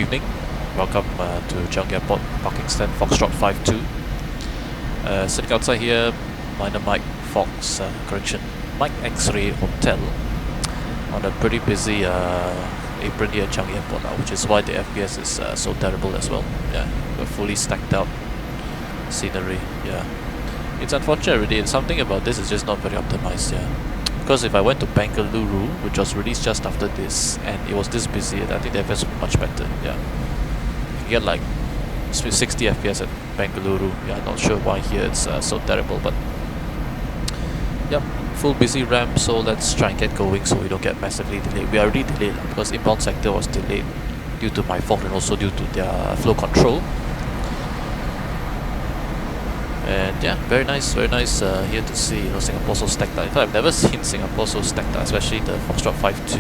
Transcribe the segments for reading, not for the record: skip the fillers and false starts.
evening. Welcome to Changi Airport parking stand Foxtrot 52. Sitting outside here, minor Mike Fox, Mike X-Ray Hotel on a pretty busy apron here at Changi Airport, which is why the FPS is so terrible as well. Yeah, we're fully stacked out scenery. Yeah, it's unfortunate really, and something about this is just not very optimized. Yeah, because if I went to Bengaluru, which was released just after this, and it was this busy, I think the FPS would be much better. Yeah, you can get like 60 FPS at Bengaluru. Yeah, not sure why here it's so terrible, but yep, full busy ramp. So let's try and get going so we don't get massively delayed. We are already delayed because inbound sector was delayed due to my fault and also due to their flow control. And yeah, very nice here to see, Singapore so stacked out. In fact, I've never seen Singapore so stacked out, especially the Foxtrot 52.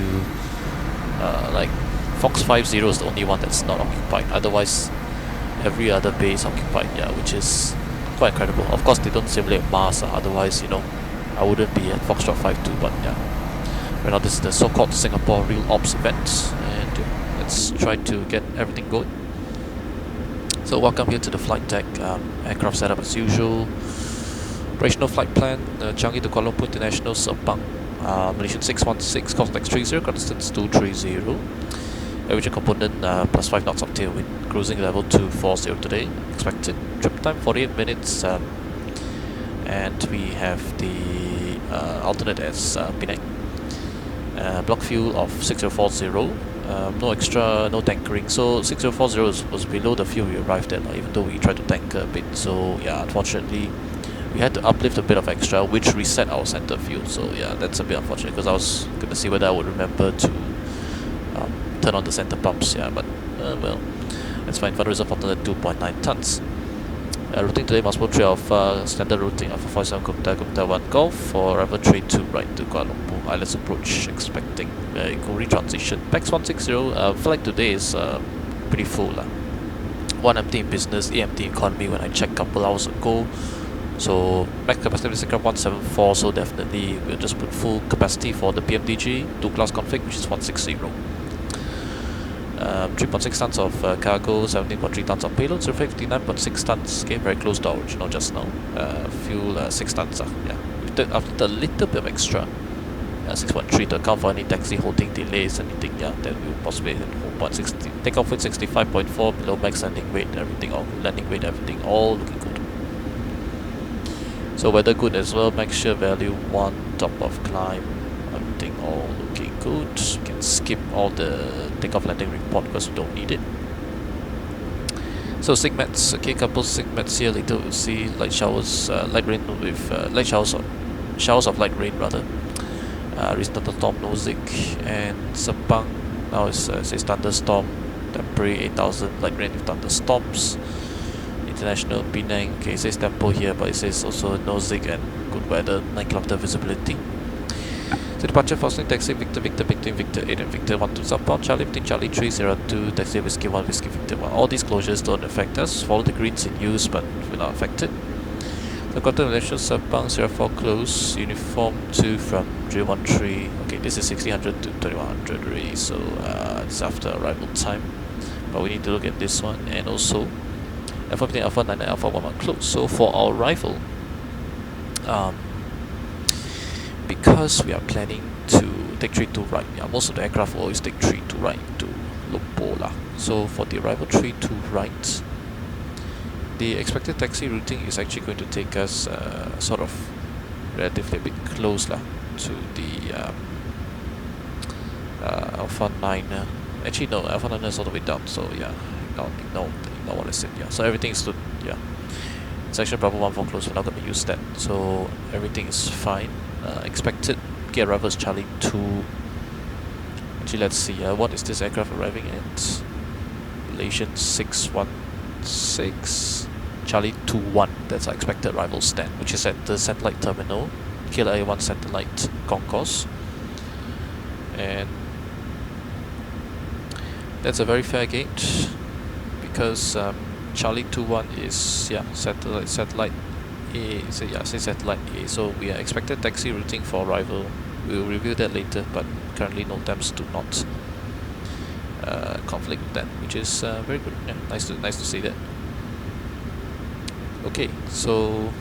Like Fox 50 is the only one that's not occupied. Otherwise, every other bay is occupied. Yeah, which is quite incredible. Of course, they don't simulate Mars. Otherwise, I wouldn't be at Foxtrot 52. But yeah, right now this is the so-called Singapore Real Ops event, and let's try to get everything going. So welcome here to the flight deck, aircraft setup as usual. Operational flight plan, Changi to Kuala Lumpur International, Sepang, Malaysian 616, cost like 30, ground distance 230. Average component plus 5 knots of tailwind, cruising level 240 today, expected. Trip time 48 minutes, and we have the alternate as Penang. Block fuel of 6040. No extra, no tankering. So 6040 was below the fuel we arrived at, even though we tried to tanker a bit. So yeah, unfortunately, we had to uplift a bit of extra, which reset our center fuel. So yeah, that's a bit unfortunate because I was gonna see whether I would remember to turn on the center pumps. Yeah, but well, that's fine. Further reserve alternate 2.9 tons. Routing today, multiple tray of standard routing of 47 Gupta 1 Golf for arrival tray 2 right to Kuala Lumpur. Islands approach, expecting eco retransition. PAX 160, flight today is pretty full. One empty in business, empty economy when I checked a couple hours ago. So max capacity is 174, so definitely we'll just put full capacity for the PMDG 2 class config, which is 160. 3.6 tons of cargo, 17.3 tons of payload, so 59.6 tons. Okay, very close to our original just now. Fuel 6 tons. Yeah, after a little bit of extra, 6.3 to account for any taxi holding delays, anything. Yeah, then we'll possibly hit 4.60. Takeoff with 65.4 below max landing weight, everything, all looking good. So weather good as well. Max shear value 1, top of climb, everything all looking good. You can skip all the takeoff landing report because we don't need it. So SIGMATs, okay, couple SIGMATs here. Later we'll see light showers, light rain with light showers of light rain rather. Recent thunderstorm, Nozick, and Sepang. Now it says thunderstorm, temporary 8000, light rain with thunderstorms. International Penang, okay, it says tempo here, but it says also Nozick and good weather, 9 km visibility. So departure following taxi Victor 8 and Victor 1 to southbound, Charlie 15, Charlie 302, taxi Whiskey 1, Whiskey Victor 1. All these closures don't affect us. Follow the greens in use, but we're not affected. The Qatar Malaysia Sepang 04 close, uniform 2 from 313. Okay, this is 1600 to 2100 already, so it's after arrival time. But we need to look at this one, and also Alpha 15, Alpha 9, and Alpha 11 close. So for our arrival, because we are planning to take 3 to right, most of the aircraft will always take 3 to right to Lumpur. So for the arrival 3 to right, the expected taxi routing is actually going to take us sort of relatively a bit close to the Alpha 9. Actually no, Alpha 9 is all the way down, so yeah, ignore what I said. Yeah, so everything is good. Yeah, section Bravo 14 close, we're not going to use that, so everything is fine. Expected gate arrival is Charlie 2. Actually, let's see, what is this aircraft arriving at? Malaysian 616, Charlie 21. That's our expected arrival stand, which is at the satellite terminal, KLA1 satellite concourse. And that's a very fair gate because Charlie 21 is satellite A, so yeah, say satellite A. So we are expected taxi routing for arrival. We will review that later, but currently no temps do not conflict with that, which is very good. Yeah, nice to see that. Okay, so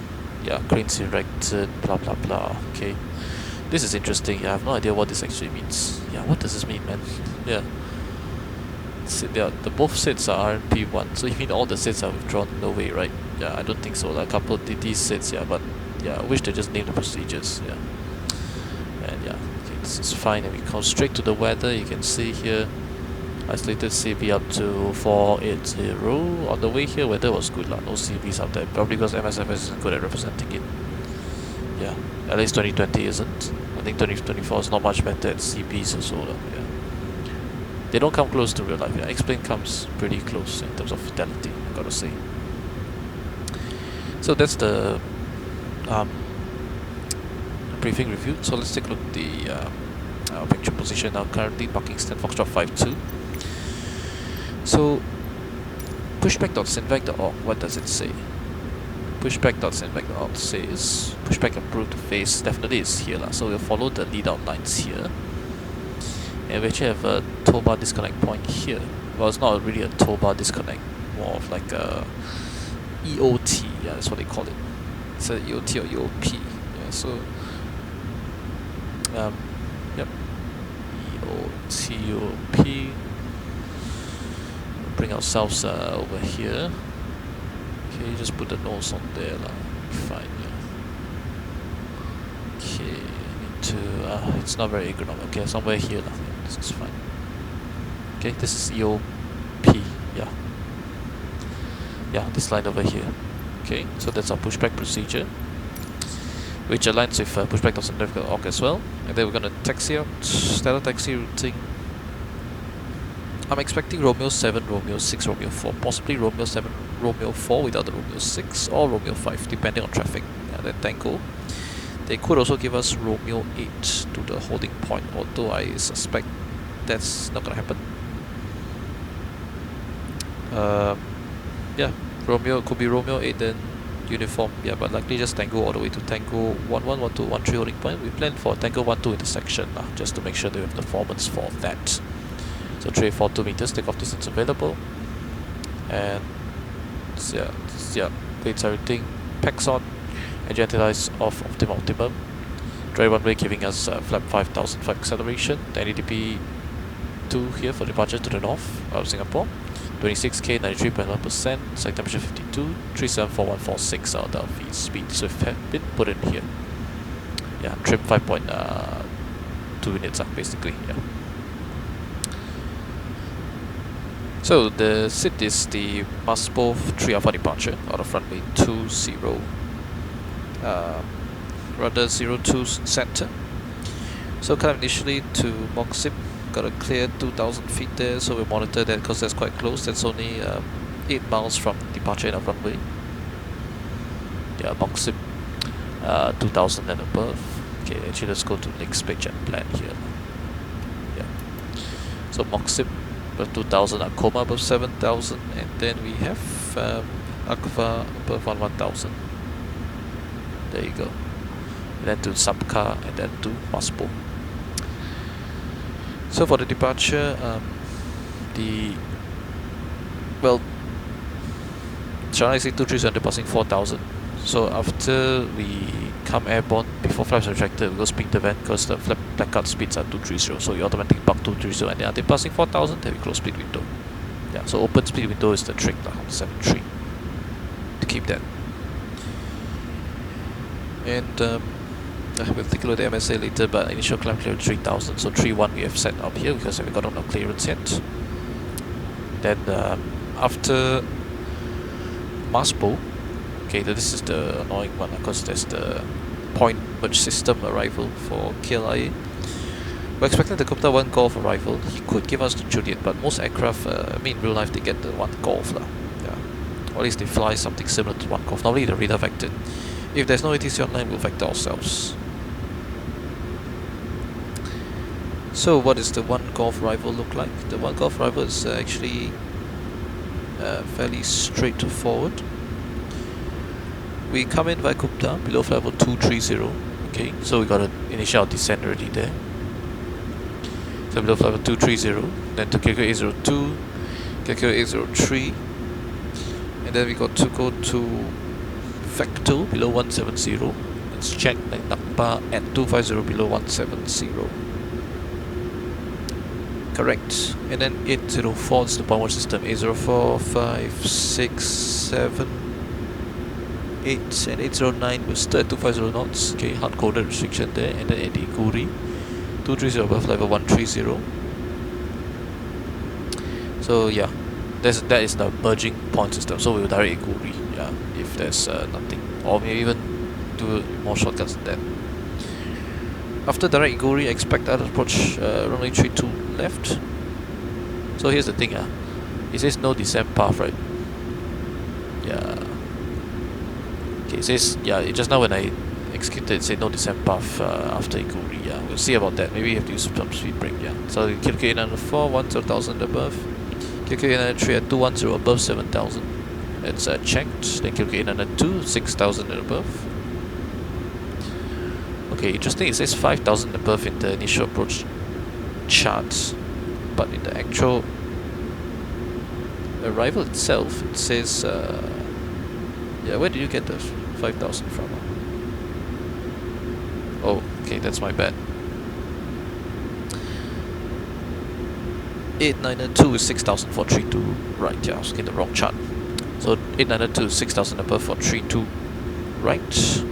yeah, cranes erected, blah blah blah. Okay, this is interesting. Yeah, I have no idea what this actually means. Yeah, what does this mean, man? Yeah. The both sets are RP1, so you mean all the sets are withdrawn? No way, right? Yeah, I don't think so. Like a couple of these sets, yeah, but yeah, I wish they just named the procedures. Yeah, and yeah, okay, this is fine. And we come straight to the weather. You can see here, isolated CV up to 480. On the way here, weather was good lah. No CVs out there, probably because MSFS isn't good at representing it. Yeah, at least 2020 isn't. I think 2024 is not much better at CVs or so lah. Yeah. They don't come close to real life. Yeah, X-Plane comes pretty close in terms of fidelity, I gotta say. So that's the briefing review. So let's take a look at the picture position now. Currently parking stand Foxtrot 52. So pushback.sinvac.org, what does it say? Pushback.sinvac.org says pushback approved phase definitely is here lah. So we'll follow the lead out lines here. And we actually have a tow bar disconnect point here. Well, it's not really a tow bar disconnect, more of like a EOT, yeah, that's what they call it. It's a EOT or EOP. Yeah, so yep. EOT, EOP. We'll bring ourselves over here. Okay, just put the nose on there lah. Fine, yeah. Okay, need to it's not very ergonomic. Okay, somewhere here lah. This is fine. Okay, this is EOP, yeah. Yeah, this line over here. Okay, so that's our pushback procedure, which aligns with pushback.sinvac.org as well. And then we're gonna taxi out, stellar taxi routing. I'm expecting Romeo 7, Romeo 6, Romeo 4, possibly Romeo 7, Romeo 4 without the Romeo 6, or Romeo 5, depending on traffic. And then Tango. They could also give us Romeo 8 to the holding point, although I suspect that's not gonna happen. Yeah, Romeo could be Romeo 8 then uniform, yeah, but likely just Tango all the way to Tango 11, 12, 13 holding point. We planned for Tango 12 intersection just to make sure they have performance for that. So 342 meters, takeoff distance available. And yeah, plates everything, packs on, engine lights off, optimum. Dry runway giving us flap 5005 acceleration, 1080p 2 here for departure to the north out of Singapore. 26k, 93.1%, site temperature 52, 374146 out of the speed. So it have been put in here. Yeah, trim 5.2 units basically, yeah. So the SID is the Maspo 3 Alpha departure out of runway 20, rudder 02 center. So kind of initially to Moxip, got a clear 2000 feet there, so we monitor that because that's quite close. That's only 8 miles from departure end of runway. Yeah, Moxip 2000 and above. Okay, actually let's go to next page and plan here. Yeah, so Moxip above 2000, Akoma above 7000, and then we have Akva above 1000. There you go. And then to Sabka and then to Maspo. So for the departure, China is 2300 passing 4000. So after we come airborne, before flaps are retracted, we go speed the van because the flap blackout speeds are 230. So you automatically park 230, and then after passing 4000, then we close speed window. Yeah, so open speed window is the trick on the 73 to keep that. And we'll take a look at the MSA later, but initial climb clearance 3000, so 31 we have set up here because we got no clearance yet. Then after Maspo, okay, this is the annoying one because there's the point merge system arrival for KLIA. We're expecting the Copter 1 Golf arrival. He could give us the Juliet, but most aircraft, in real life they get the 1 Golf lah. Yeah, or at least they fly something similar to 1 Golf. Normally the radar vector. If there's no ATC online, we'll vector ourselves. So what does the 1 Golf arrival look like? The 1 Golf arrival is actually fairly straightforward. We come in via Gupta, below flight level 230. Okay, so we got an initial descent already there. So below flight level 230, then to calculate 802, calculate 803, and then we got to go to Vector below 170. Let's check like Nakpa at 250 below 170. Correct. And then 804 is the downward system. 804, 5, 6, 7, 8, and 809 was still at 250 knots. Okay, hard coded restriction there. And then at the Guri, 230 above level 130. So yeah, that is the merging point system. So we will direct Guri, yeah, if there's nothing, or maybe even do more shortcuts than that. After direct Guri, expect that approach runway 32 left. So here's the thing, it says no descent path, right? Yeah. Okay, it says, yeah, just now when I executed it said no descent path after Guri, yeah. We'll see about that. Maybe you have to use some speed brake, yeah. So you calculate another 4, 10,000 above. Calculate another 3 at 210 above 7,000. It's checked. Then calculate another 2, 6,000 and above. Okay, interesting, it says 5,000 above in the initial approach chart, but in the actual arrival itself, it says, yeah, where did you get the 5,000 from? Oh, okay, that's my bad. 892 is 6,000 for 32, right, yeah, I was looking at the wrong chart. So 892 is 6,000 above for 32, right?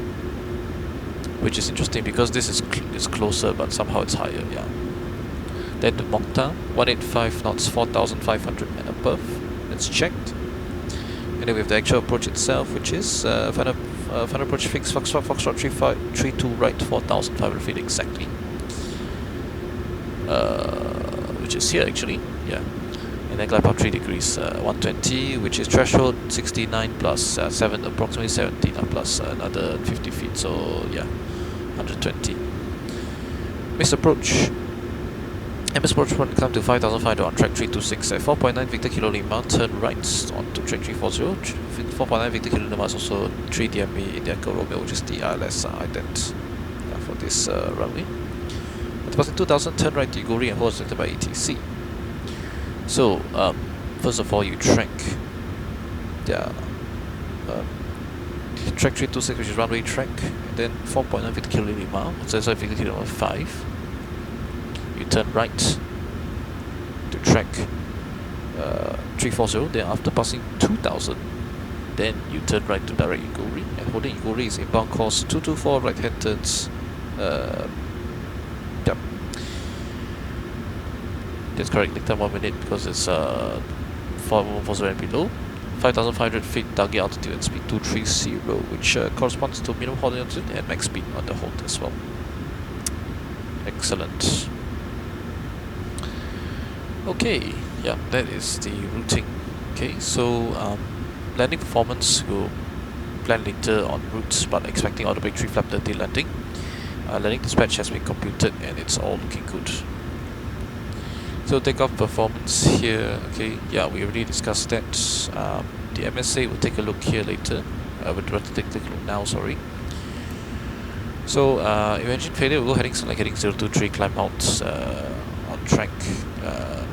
Which is interesting because this is closer, but somehow it's higher, yeah. Then the Mokta, 185 knots, 4,500 and above. It's checked. And then we have the actual approach itself, which is final approach fixed, Foxtrot 32 right, 4,500 feet exactly. Which is here actually, yeah. And then glide path 3 degrees, 120, which is threshold 69 plus 7, approximately 70 plus another 50 feet, so yeah, 120. Missed approach. MS approach 1 climb to 5,500 on track 326 at 4.9 Victor Kilo Lima, turn right onto track 340. 4.9 Victor Kilo Lima is also 3 DME India Romeo, which is the ILS ident for this runway. At passing 2,000, turn right to Igori and hold selected by ATC. So, first of all, you track the track 326, which is runway track, and then 4.9 Victor Kilo Lima, so that's Victor Kilo Lima 5. You turn right to track 340, then after passing 2,000, then you turn right to direct Igori, and holding Igori is inbound course 224 right hand turns. Yep. That's correct, take time 1 minute because it's 4140 and below. 5,500 feet target altitude and speed 230, which corresponds to minimum holding altitude and max speed on the hold as well. Excellent. Okay, yeah, that is the routing. Okay, so landing performance will plan later on routes, but expecting all the big 3 flap 30 landing. Landing dispatch has been computed and it's all looking good. So takeoff performance here, okay, yeah, we already discussed that. The MSA will take a look here later. We'll take a look now, sorry. So engine failure, we'll go heading select heading 023, climb out on track,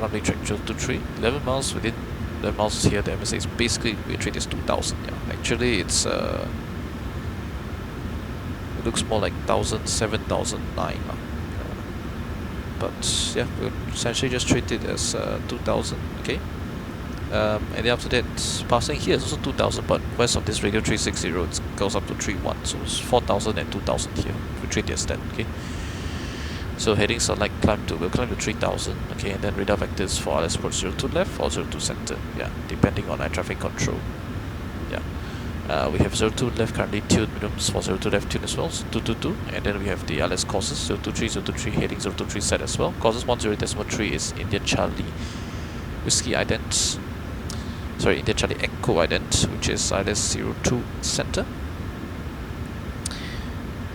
runway track 023, 11 miles within 11 miles here. The MSA is basically, we treat as 2,000, yeah. Actually it's it looks more like 1,000, 7,009. But yeah, we'll essentially just treat it as 2,000, okay. And then after that, passing here is also 2,000, but west of this radio 360, it goes up to 31, so it's 4,000 and 2,000 here. We treat it as that, okay. So heading select we'll climb to 3,000, okay, and then radar vectors for LS approach 02 left or 02 center, yeah, depending on air traffic control, yeah. We have 02 left currently tuned minimums for 02 left tune as well, so 222, and then we have the LS courses 023, 023 heading 023 set as well. Courses 10.3 is Indian Charlie Whiskey ident, sorry, Indian Charlie Echo ident, which is ILS 02 center,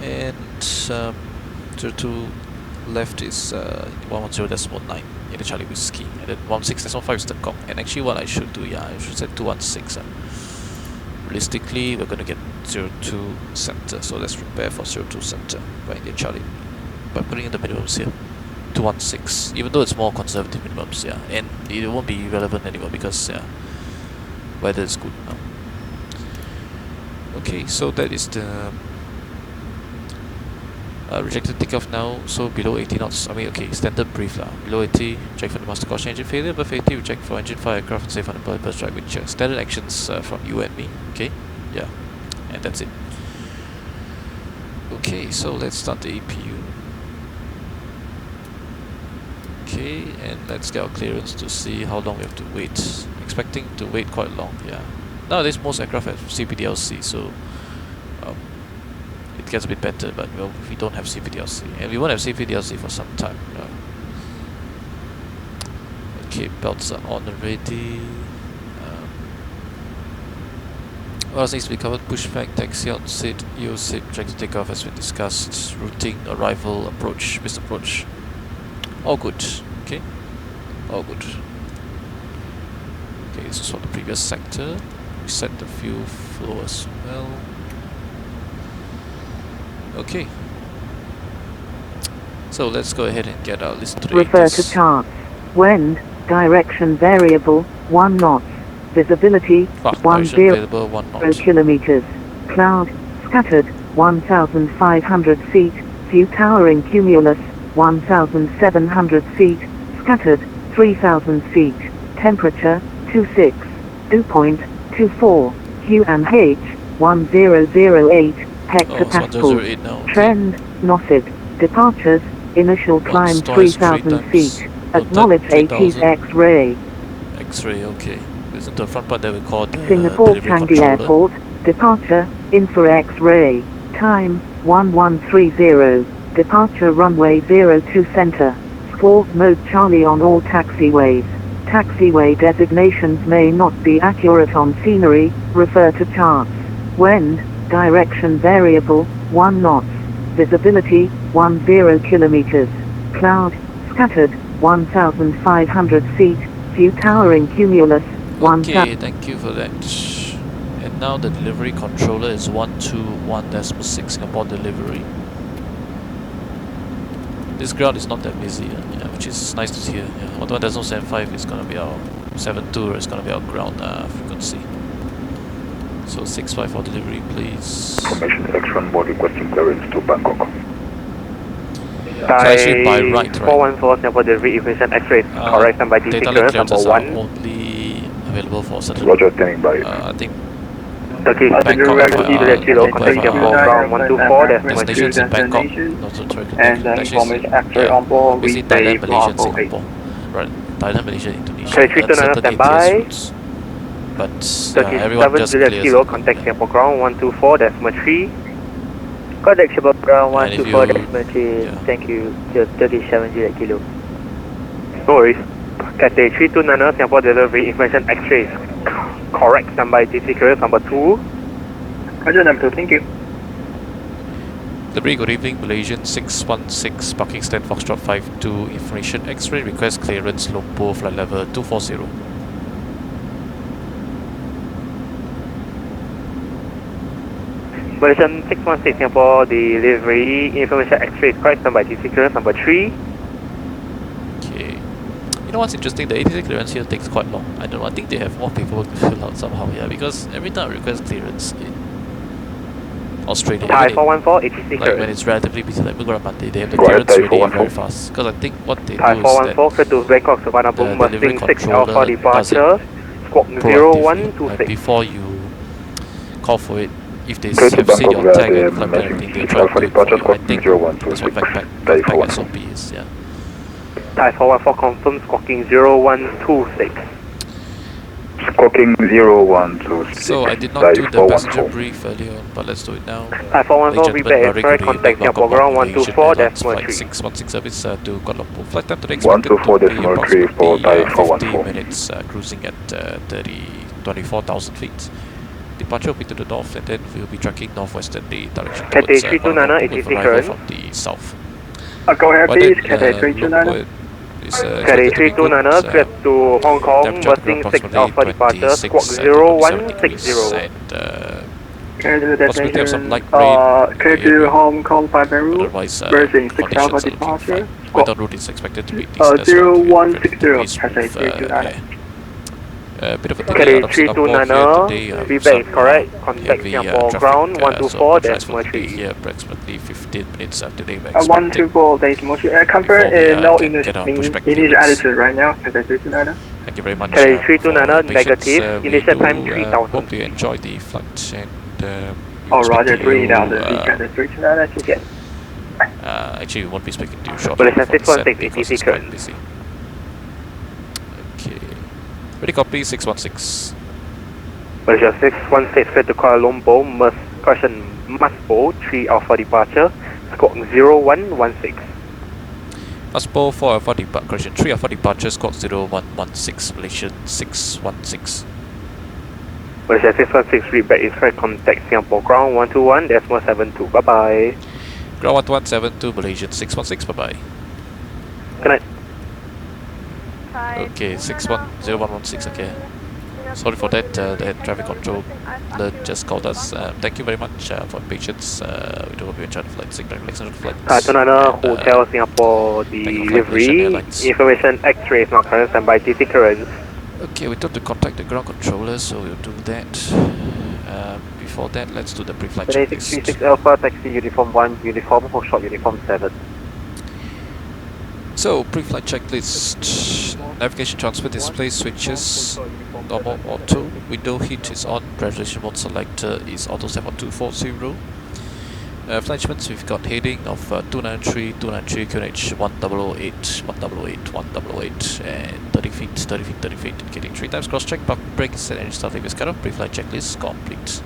and 02 left is 110.9 Indian Charlie Whiskey, and then 16.5 is the Takeoff. And actually what I should do, yeah, I should set 216. Realistically, we're going to get 02 center, so let's prepare for 02 center by Indian Charlie by putting in the minimums here. 216, even though it's more conservative minimums, yeah, and it won't be relevant anymore because weather is good now. Okay, so that is the rejected takeoff now, so below 80 knots, I mean, okay, standard brief lah. Below 80, check for the master caution engine failure, above 80, we check for engine fire, aircraft and safe on the burst strike, which standard actions from you and me, okay, yeah, and that's it. Okay, so let's start the APU. Okay, and let's get our clearance to see how long we have to wait. Expecting to wait quite long, yeah. Nowadays most aircraft have CPDLC, so it gets a bit better, but well, we don't have CPDLC, and we won't have CPDLC for some time. Okay, belts are on already. What else needs to be covered? Pushback, taxi out, sit, EO sit, track to take off has been discussed. Routing, arrival, approach, missed approach. All good, okay? All good. Okay, this is for the previous sector. We set the fuel flow as well. Okay. So let's go ahead and get our list to the Refer to charts. Wind, direction variable, 1 knot. Visibility, 10 kilometers. Cloud, scattered, 1,500 feet. View towering cumulus, 1,700 feet. Scattered, 3,000 feet. Temperature, 26. Dew point, 24. QNH, 1008. Hectopascals. Trend, knotted. Departures, initial climb 3,000 feet. Acknowledge AT's X-ray. X-ray, okay. Isn't the front part that we call the Singapore Changi Airport. Departure, infra X-ray. Time, 1130. Departure runway 02 center. Sport mode Charlie on all taxiways. Taxiway designations may not be accurate on scenery. Refer to charts. Wind, direction variable, 1 knot. Visibility, 10 kilometers. Cloud, scattered, 1,500 feet. View towering cumulus, 1,000. Okay, thank you for that. And now the delivery controller is 121.6 Singapore delivery. This ground is not that busy, yeah, which is nice to hear. Yeah. 121.75 is going to be our 72, is going to be our ground frequency. So 654 delivery, please. Information X1 board requesting clearance to Bangkok. So actually by right, 414 Singapore delivery information X-ray. Correct, standby DC clearance number 1. Only available for certain. Roger, standing by. I think Turkey, Bangkok, contact Singapore ground 124, destinations in Bangkok, not so terrific. Basically Thailand, Malaysia, Singapore. Right, Thailand, Malaysia, Indonesia. Certain ATS but everyone just clears. Contact Singapore ground 124.3. Contact Singapore ground 124.3. Thank you. 37 kilo. No worries. Cathay 329 Singapore delivery information X-rays. Correct, standby DC clearance number 2. Roger, number 2, thank you. Delivery, good evening, Malaysian 616, parking stand Foxtrot 52, information X-ray, request clearance, Lumpur, flight level 240. Malaysian 616 Singapore delivery information X-ray, correct, standby DC clearance number 3. Okay. You know what's interesting? The ATC clearance here takes quite long. I don't know. I think they have more paperwork to fill out somehow. Yeah, because every time I request clearance in Australia, Thai 414 ATC like clearance. when it's relatively busy, like Bugar Monday, they have the clearance ready very fast. Because I think what they do Thai is 414 clear to Bangkok Suvarnabhumi Mustang 6 Alpha departure. Squawk 0126. Like before you call for it, if they have seen your tag and flight plan everything, they'll try to do it for you. I think that's what Vacating SOP is. Yeah. Thai 414 confirm squawking 0126. Squawking 0126. So I did not do the passenger brief earlier on, but let's do it now. Thai 414 repair is correct, contact Singapore ground 124.3. 616 service to Kuala Lumpur. Flight time today expected to be 124.3 for Thai 50 minutes, cruising at 24,000 feet. Departure will be to the north, and then we'll be tracking northwesterly direction towards Kuala Lumpur with arrival from the south. Go ahead, please. Cathay 329. Cathay 329, clear to Hong Kong, Mustang 6 Alpha departure, squawk 0160. And Can I do the Possibility of some destination? light rain. Can I do Hong Kong 5 route? Otherwise, Berthing 6 conditions Alpha are looking departure. fine. Wind route is expected to be decent as well. 0160, Cathay 329. A bit of a delay out of Singapore here today. Feedback is correct. Contact Singapore ground 124 decimal 3. Here approximately 15 minutes delay. 124 decimal 3. Confirm no initial altitude right now. Cathay 329. Thank you very much. Cathay 329 negative. Initial time 3000. Hope you enjoy the flight and. Roger 3000. Cathay 329. Actually, we won't be speaking to you shortly. Malaysia 616 ATC current. Okay. Ready, copy 616. Malaysia 616 clear to Kuala Lumpur, Musbo 3 Alpha departure, squawk 0116. Musbo 4 Alpha departure, 3 Alpha departure, squawk 0116, Malaysian 616. Malaysia 616 read back is correct, contact Singapore ground 121 decimal 72. Bye bye. Ground 1172, Malaysian 616, bye bye. Good night. Okay, 0116, okay. Sorry for that, the traffic control just called us. Thank you very much for patience. We do hope you enjoy the flight. Excellent flight. Hotel Singapore delivery. Information X-ray is not current, standby TC current. Okay, we told to contact the ground controller, so we'll do that. Before that, let's do the pre-flight checklist. 636 Alpha, taxi uniform 1, uniform, hold short uniform 7. So, pre-flight checklist. Navigation transfer display switches, normal auto, window heat is on, graduation mode selector is auto set for 240. Flight instruments, we've got heading of 293, QNH 1008, 1008, 1008, and 30 feet, 30 feet, 30 feet, indicating 3 times cross check, park brake, set engine start leave is cut off, pre-flight checklist complete.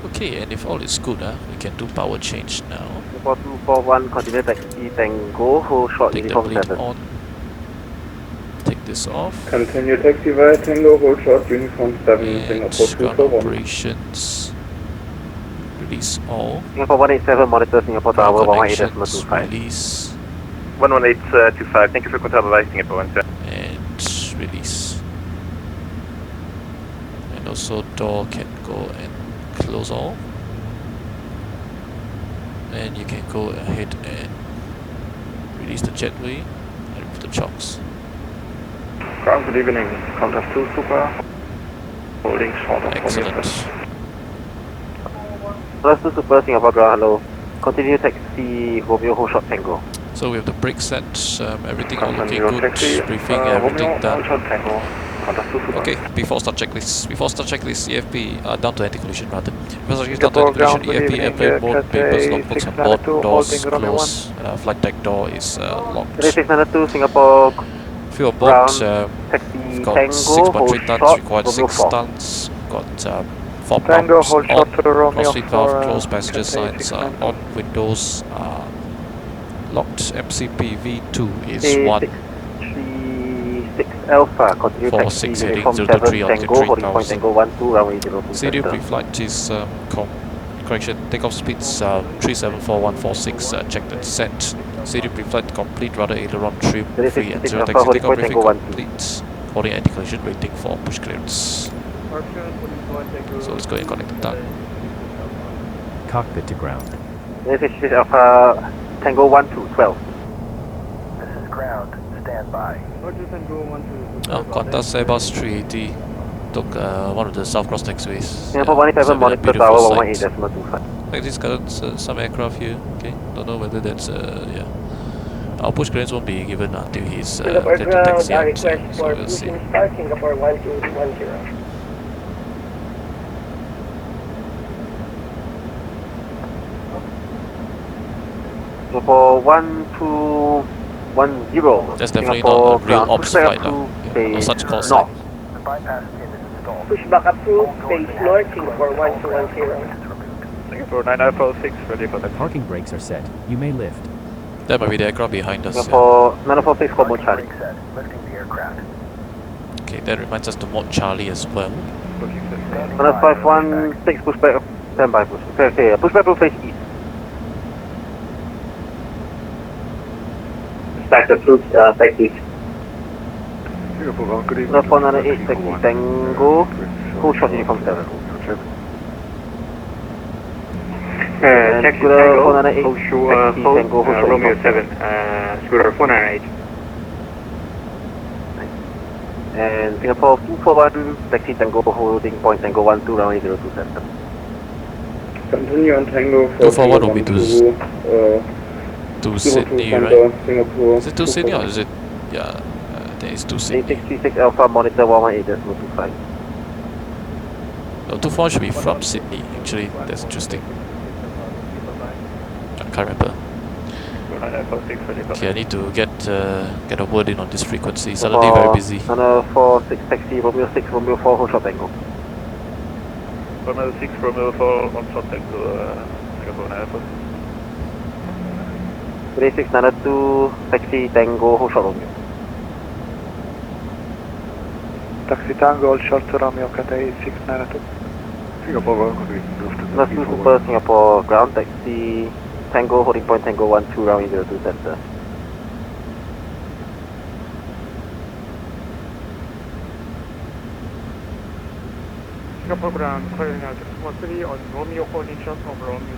Okay, and if all is good, we can do power change now. 4241, continue taxi, Tango, hold short Take uniform the 7. on. Take this off. Continue taxi via Tango, hold short uniform 7, And Singapore ground operations. Release all. Singapore 187, monitor Singapore Tower Connections, 118.25. release. 118.25, thank you for contact by Singapore 17. And release. And also door can go and close all. And you can go ahead and release the jetway and remove the chocks. Ground, good evening. Contact 2 Super. Holding short of 4 Excellent. meters. Plus 2 Super, Singapore ground, hello. Continue taxi, Romeo, hold short Tango. So we have the brake set, everything all looking Continue good, taxi, briefing, everything Romeo, done. hold short Tango. Contact 2 Super. Okay, before start checklist, EFP down to anti-collision rather. Before start checklist, down to anti-collision, EFP airplane mode, papers, logbooks on board, doors closed, flight deck door is locked. 3692, Singapore Fuel on board, taxi got Tango, 6.3 tons, hold required short, 6 4. tons, got 4 Tango, pumps hold short to on, Romeo cross-feed valve for, closed, passenger Cathay signs are 692. on, windows are locked, MCP V2 is 1. 36 Alpha, continue 4, taxi, 6 heading uniform 0 to 3 7, Tango, holding point 3000. Tango 12, runway 02 CDU center. pre-flight is correction. Takeoff speeds 374146. Check that set. CDU pre-flight complete. Rudder aileron trim free and 0 taxi. Takeoff briefing complete. Holding anti-collision. Waiting for push clearance. So let's go and connect the duct. Cockpit to ground. 36 Alpha, Tango 12. This is ground, stand by. Qantas Airbus 380 took one of the South Cross taxiways. Singapore 187, monitor tower 118.25. Like this current some aircraft here. Okay, don't know whether that's yeah. Our push clearance won't be given until he's cleared to taxi out. So we'll see. Singapore 1210. Singapore 1210. That's definitely Singapore not a real ground, ops pushback flight now. approved, No base such call north. sign. The bypass pin is installed. Pushback approved, base north, Singapore 1210. Singapore 9046, ready for The parking brakes are set. You may lift. That might be the aircraft behind us. Yeah. Singapore 946, Combo Charlie. Brake set, lifting the aircraft. Okay, that reminds us to mod Charlie as well. 516, pushback, standby push. Okay, pushback to face east. Stack approved, taxi. Singapore 498, taxi Tango, hold short uniform 7. Taxi Scooter Tango, 498, Hoshu, taxi hold, Tango, Hoshu Romeo Echo. 7, Scooter 498. And Singapore 241, taxi Tango, holding point Tango 12, runway 02 center. Continue on Tango 241 will be to to Sydney, Center, right? Singapore. Is it to Sydney or is it? Yeah, I think it's to Sydney. 8636 Alpha, monitor 118.25. No, 241 should be from Sydney. Actually, that's interesting. I can't remember. Okay, I need to get a word in on this frequency. Suddenly very busy. 46 taxi, Romeo 6, Romeo 4, hold short Tango. Romeo 6, Romeo 4, on short Tango, Singapore 94. 3692, taxi Tango, hold short Romeo. Taxi Tango, hold short Romeo, Cathay 692. Singapore, That's 2 Super, Singapore, ground taxi, Tango, holding point Tango 12, runway 02 center. Singapore ground, calling out 3 on Romeo holding short of Romeo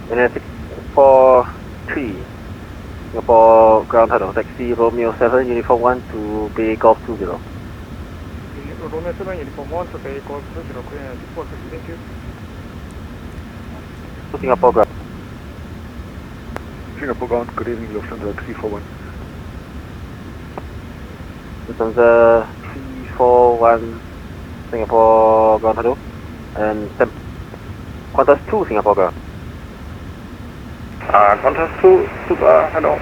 7. And then 643, Singapore ground hello, taxi Romeo 7, uniform 1 to Bay Golf 20. Romeo 7, uniform 1 to Bay Golf 20, calling out 646, thank you. Singapore ground. Singapore ground, good evening, Lufthansa 341. Lufthansa 341, Singapore ground hello. And Qantas 2, Singapore ground. Qantas 2, Super, hello.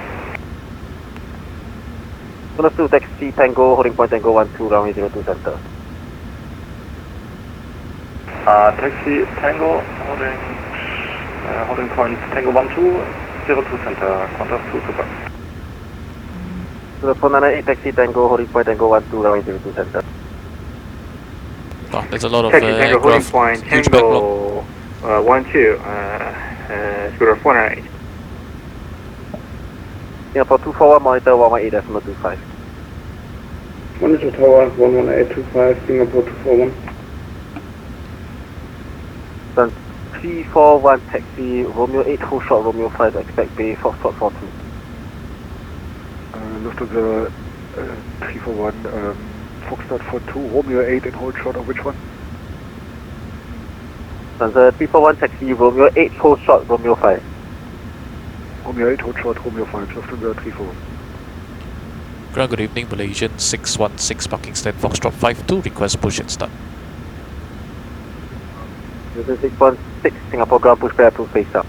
Qantas 2, taxi Tango, holding point Tango 12, runway 02 center. Taxi Tango, holding point Tango 12, 02 center, Qantas 2, Super. So 498, taxi Tango, holding point Tango 12, runway 02 center. Oh, there's a lot of Taxi Tango, holding aircraft. point Huge backlog. Tango 12, Scooter 498. Singapore 241, monitor 118.25. Monitor Tower 11825, Singapore 241. 341, taxi Romeo 8, hold short Romeo 5, expect Bay Foxtrot 42. Lufthansa 341, Foxtrot 42, Romeo 8 and hold short of which one? Lufthansa 341, taxi Romeo 8, hold short Romeo 5. Romeo 8, hold short, Romeo 5, Lufthansa 341. Ground, good evening, Malaysian 616, parking stand Foxtrot 52, request push and start. This is 616, Singapore ground, pushback approve face up.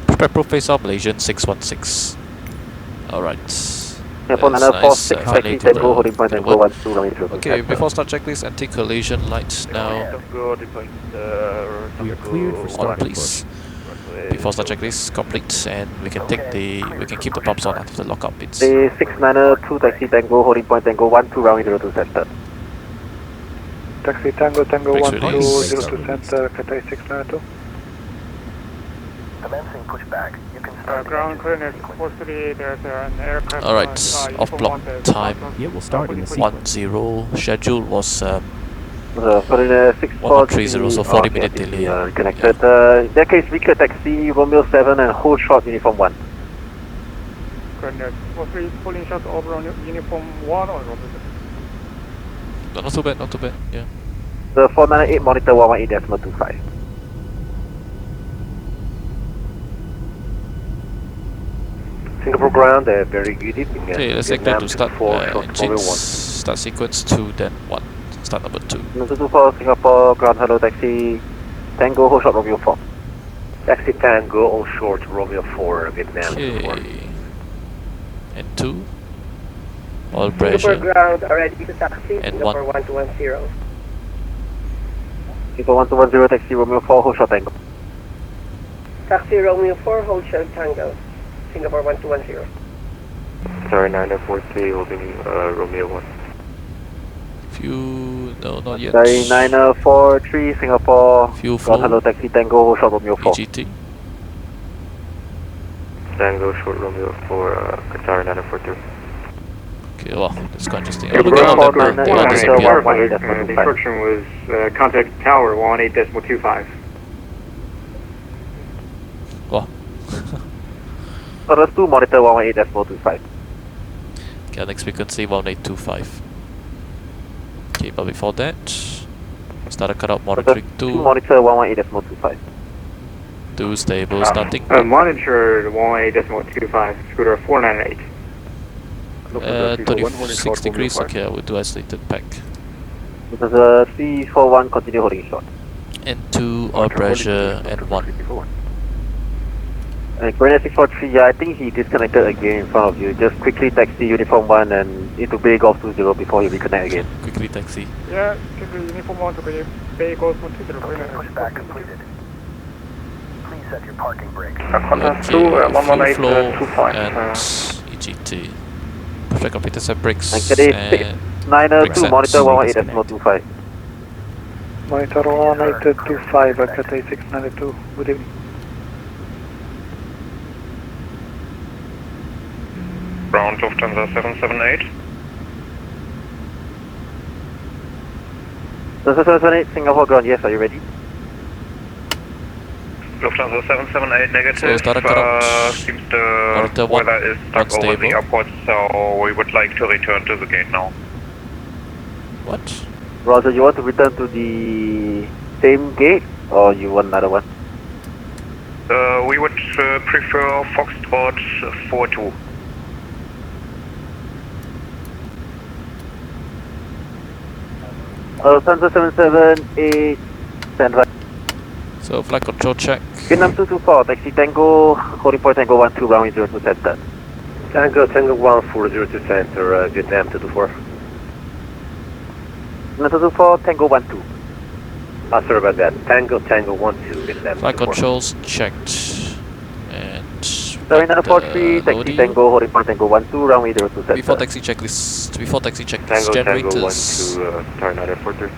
Pushback approve face out, Malaysian 616. Alright. Singapore That's 946, finally taxi to Tango, holding point the Tango word. 12, runway 02 Okay, center. before start checklist, anti-collision lights now We are cleared for on, start please. Before start checklist complete, and we can keep the pumps on after the lockout bits. 692, taxi Tango, holding point Tango 12, runway 02 center. Taxi Tango, Tango Brakes 12, release. 02 center, Cathay 692. Commencing pushback. You can Ground clearance, supposedly there's an aircraft. Alright, off block time Yeah, we'll start in the sequence. 10. Schedule was So, for the 1130, so 40-minute delay. Connected. In that case, we could taxi Romeo 7 and hold short uniform 1. Correct. Supposedly pulling shots over on uniform 1 or Romeo 7. not too bad, not too bad. Yeah. The 498, monitor 118.25. Singapore ground, very good evening. Okay, let's take that to start engines. Start sequence 2, then 1. Start number 2. Number 2 for Singapore ground, hello taxi Tango, hold short Romeo 4. Taxi Tango, all short, Romeo 4, Vietnam. Okay. And 2. All Singapore pressure. ground, already to taxi, And Singapore 1. 1210. Singapore 1210, taxi Romeo 4, hold short Tango. Taxi Romeo 4, hold short Tango, Singapore 1210. Sorry, 9043, holding Romeo 1. Fuel, no, not yet. Sorry, 943, Singapore Fuel ground, hello flow. taxi Tango, hold short Romeo 4. EGT. Tango, short Romeo 4, Qatar 9042. Okay, wow, that's quite interesting. Yeah, Oh, look at all ground them, order they all nine, disappear. one, The instruction was contact tower 18.25. Taurus 2, monitor 118.25. Okay, next frequency 1825. Okay, but before that, start a cutout monitoring 2. Monitor 118.25. 2 stable, starting. Monitor 118.25, scooter 498. 26 degrees, okay, I will do isolated pack. This is a 341, continue holding short. N2, oil pressure, N1. Korean 643, yeah, I think he disconnected again in front of you. Just quickly taxi uniform 1 and into Bay Golf 20 before you reconnect again. Quickly taxi. Yeah, quickly uniform 1 to Bay Golf 20. Pushback completed. Please set your parking brake. Okay, fuel flow and EGT. Pushback completed, set brakes and 902, monitor 118.25. Monitor 118.25, Vacating 692, good evening. Ground Lufthansa 778. 778, Singapore ground, yes, are you ready? Lufthansa 778 negative. So start a cutout. Seems the weather is stuck over the airport, so we would like to return to the gate now. What? Roger, you want to return to the same gate or you want another one? We would prefer Foxtrot 42. Lufthansa 778, stand by. So flight control check. Vietnam 224, taxi Tango, holding point Tango 12, runway 02 center. Tango 1402 center, Vietnam 224. Vietnam 224, Tango 12. Sorry about that. Tango 12, Vietnam 224. Flight controls checked. And 7943, taxi Tango, holding point Tango 12, runway 02 center. Before taxi checklist, Tango generators 12, turn out airport.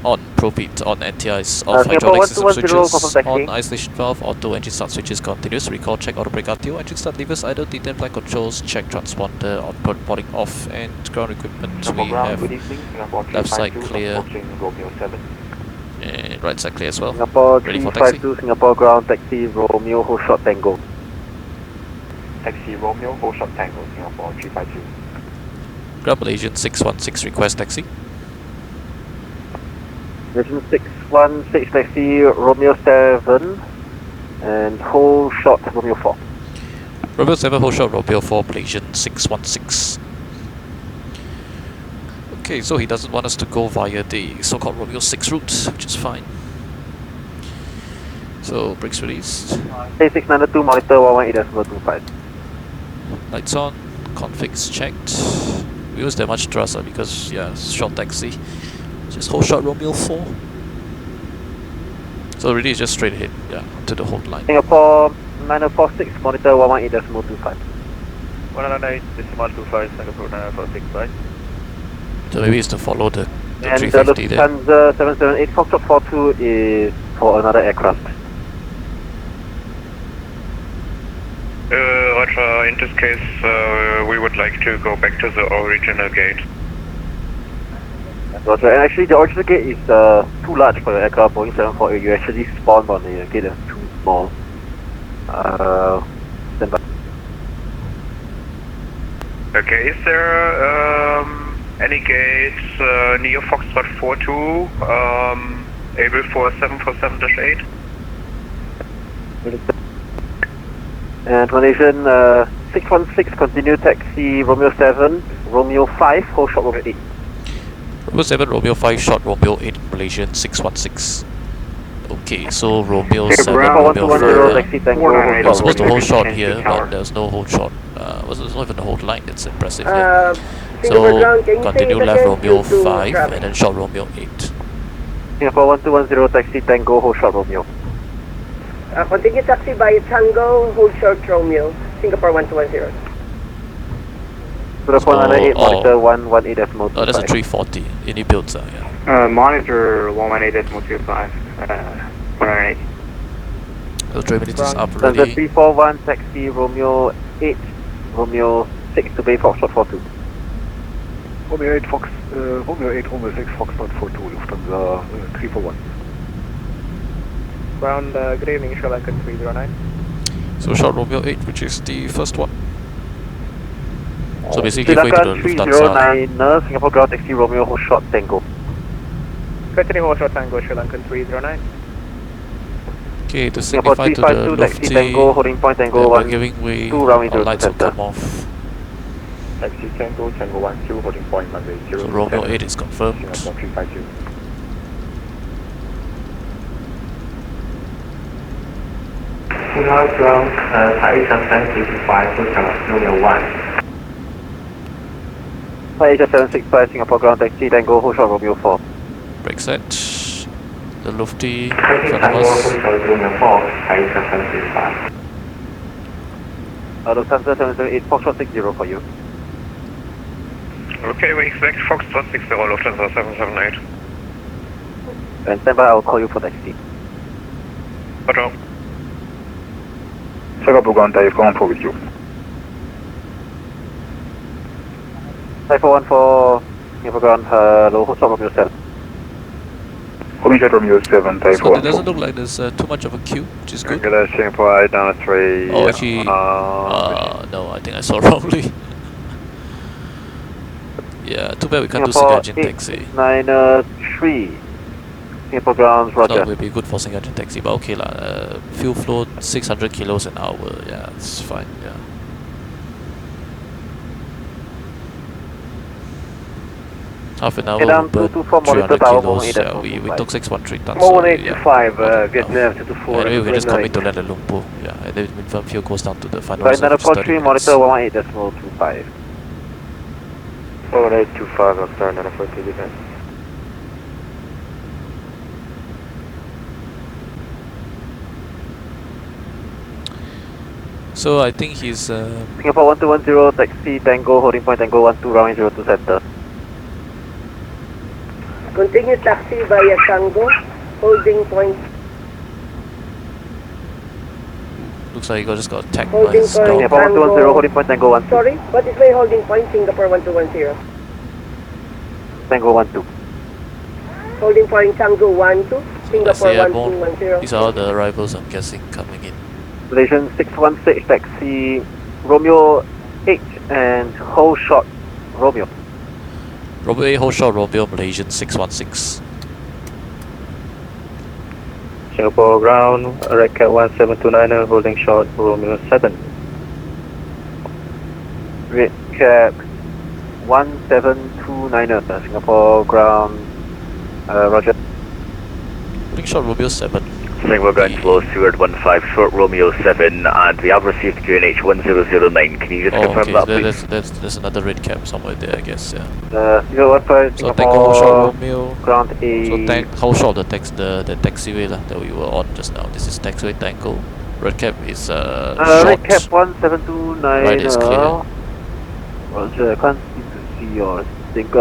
on, ProPeat, on NTIs, off hydraulic system switches, on isolation valve, auto engine start switches continuous, recall check, auto brake RTO, engine start levers, idle, detain flight controls, check transponder, output boarding off, and ground equipment we have left side clear, and right side clear as well. Singapore Ready for taxi. 352, Singapore ground, taxi Romeo, hold short Tango. Taxi Romeo, hold short Tango, Singapore 352. Ground Malaysian 616 request taxi. Malaysian 616, taxi Romeo 7, and hold short Romeo 4. Romeo 7, hold short Romeo 4, Malaysian 616. Okay, so he doesn't want us to go via the so-called Romeo 6 route, which is fine. So, brakes released. A692, monitor 118.25. Lights on, configs checked. We use that much thrust because, yeah, short taxi. Just hold short Romeo 4. So really it's just straight ahead, yeah, to the hold line. Singapore 9046, monitor 118.25. 198.25, Singapore 946, right? So maybe it's to follow the And 350 the there. Lufthansa 778, Foxtrot 42 is for another aircraft. Roger, in this case, we would like to go back to the original gate. Roger, and actually the original gate is too large for your aircraft, Boeing 748. You actually spawned on the gate that's too small. Stand by. Okay, is there any gates near Foxtrot 42 able for 747-8? And Malaysian 616, continue taxi Romeo 7, Romeo 5, hold short Romeo 8. Romeo 7, Romeo 5, short Romeo 8, Malaysian 616. Okay, so Romeo 7, Romeo 5. Taxi Tango, I was supposed to hold short here, but there's no hold short. There's not even a hold line, it's impressive here. So, continue left Romeo 5 and then short Romeo 8. Singapore 1210, taxi Tango, hold short Romeo. Continue taxi by Tango, hold short Romeo, Singapore 1210. Singapore 998, monitor 118.25. Oh, that's a 340. Any builds, yeah. Monitor 118.25, 198. So 3 minutes is up Thunder already. 341, taxi Romeo 8, Romeo 6 to Bay Foxtrot 42. Romeo 8, Romeo 8, Romeo 6, Foxtrot 42, Lufthansa 341. Ground, good evening, Sri Lankan 309. So short Romeo 8, which is the first one. So basically give way to the Lufthansa. 309, Singapore ground taxi Romeo hold short Tango. Continuing hold short Tango, Sri Lankan 309. Okay, to signify to the Lufty, Tango, holding point Tango we're giving way, our lights will come off. Taxi Tango, Tango 12, holding point runway 0. So Romeo 8 is confirmed. Singapore 350. Kuala ground, Thai Shutdown 85, Pushback, Romeo 1. Thai 765, Singapore ground taxi Tango, hold short Romeo 4. Brake set. The Lufty in front of us. Lufthansa 778, Foxtrot 60 for you. Okay, we expect Foxtrot 60, Lufthansa 778. And stand by, I'll call you for taxi. Roger. Singapore ground Thai 414 with you. Thai 414, Singapore ground, hello, hold short Romeo 7. Holding short Romeo 7, Thai So it 414. doesn't look like there's too much of a queue, which is good. Regular Singapore down 3. Oh, actually, no, I think I saw wrongly. Yeah, too bad we can't do single engine taxi. 93, Singapore grounds, roger. No, it will be good for single engine taxi, but okay lah. Fuel flow 600 kilos an hour. Yeah, it's fine. Yeah. Half an hour, we burned 300 kilos. Yeah, we took 613 tons. So, yeah, Vietnam 224. anyway, we can just commit to Kuala Lumpur. Yeah, and then minimum fuel goes down to the final Right, reserve, another which is 30 3, minutes. monitor 118.25. 1825, I'll start another 40 again. So I think he's Singapore 1210, taxi Tango, holding point Tango 12, runway 02 center. Continue taxi via Tango, holding point. looks like he just got attacked by Holding his point. dog. Singapore 1210, holding point Tango 12. Sorry, what is my holding point? Singapore 1210. Tango 12. Holding point Tango 12, Singapore airborne. 1210. These are all the arrivals I'm guessing coming in. Malaysian 616, taxi Romeo 8 and hold short Romeo. Romeo 8, hold short Romeo, Malaysian 616. Singapore ground, Red Cat 1729, holding short Romeo 7. Red Cap 1729, Singapore ground, roger. Holding short Romeo 7. Singapore ground close, Stewart 15, short Romeo 7, and we have received QNH 1009. Can you just confirm that, please? There's another red cap somewhere there, I guess, yeah. 015, So Tango hold short Romeo. ground A. So hold short the taxiway that we were on just now. This is taxiway Tango. Red cap is short. Red Cap 1729. Right is clear. Roger, I can't seem to see yours. I think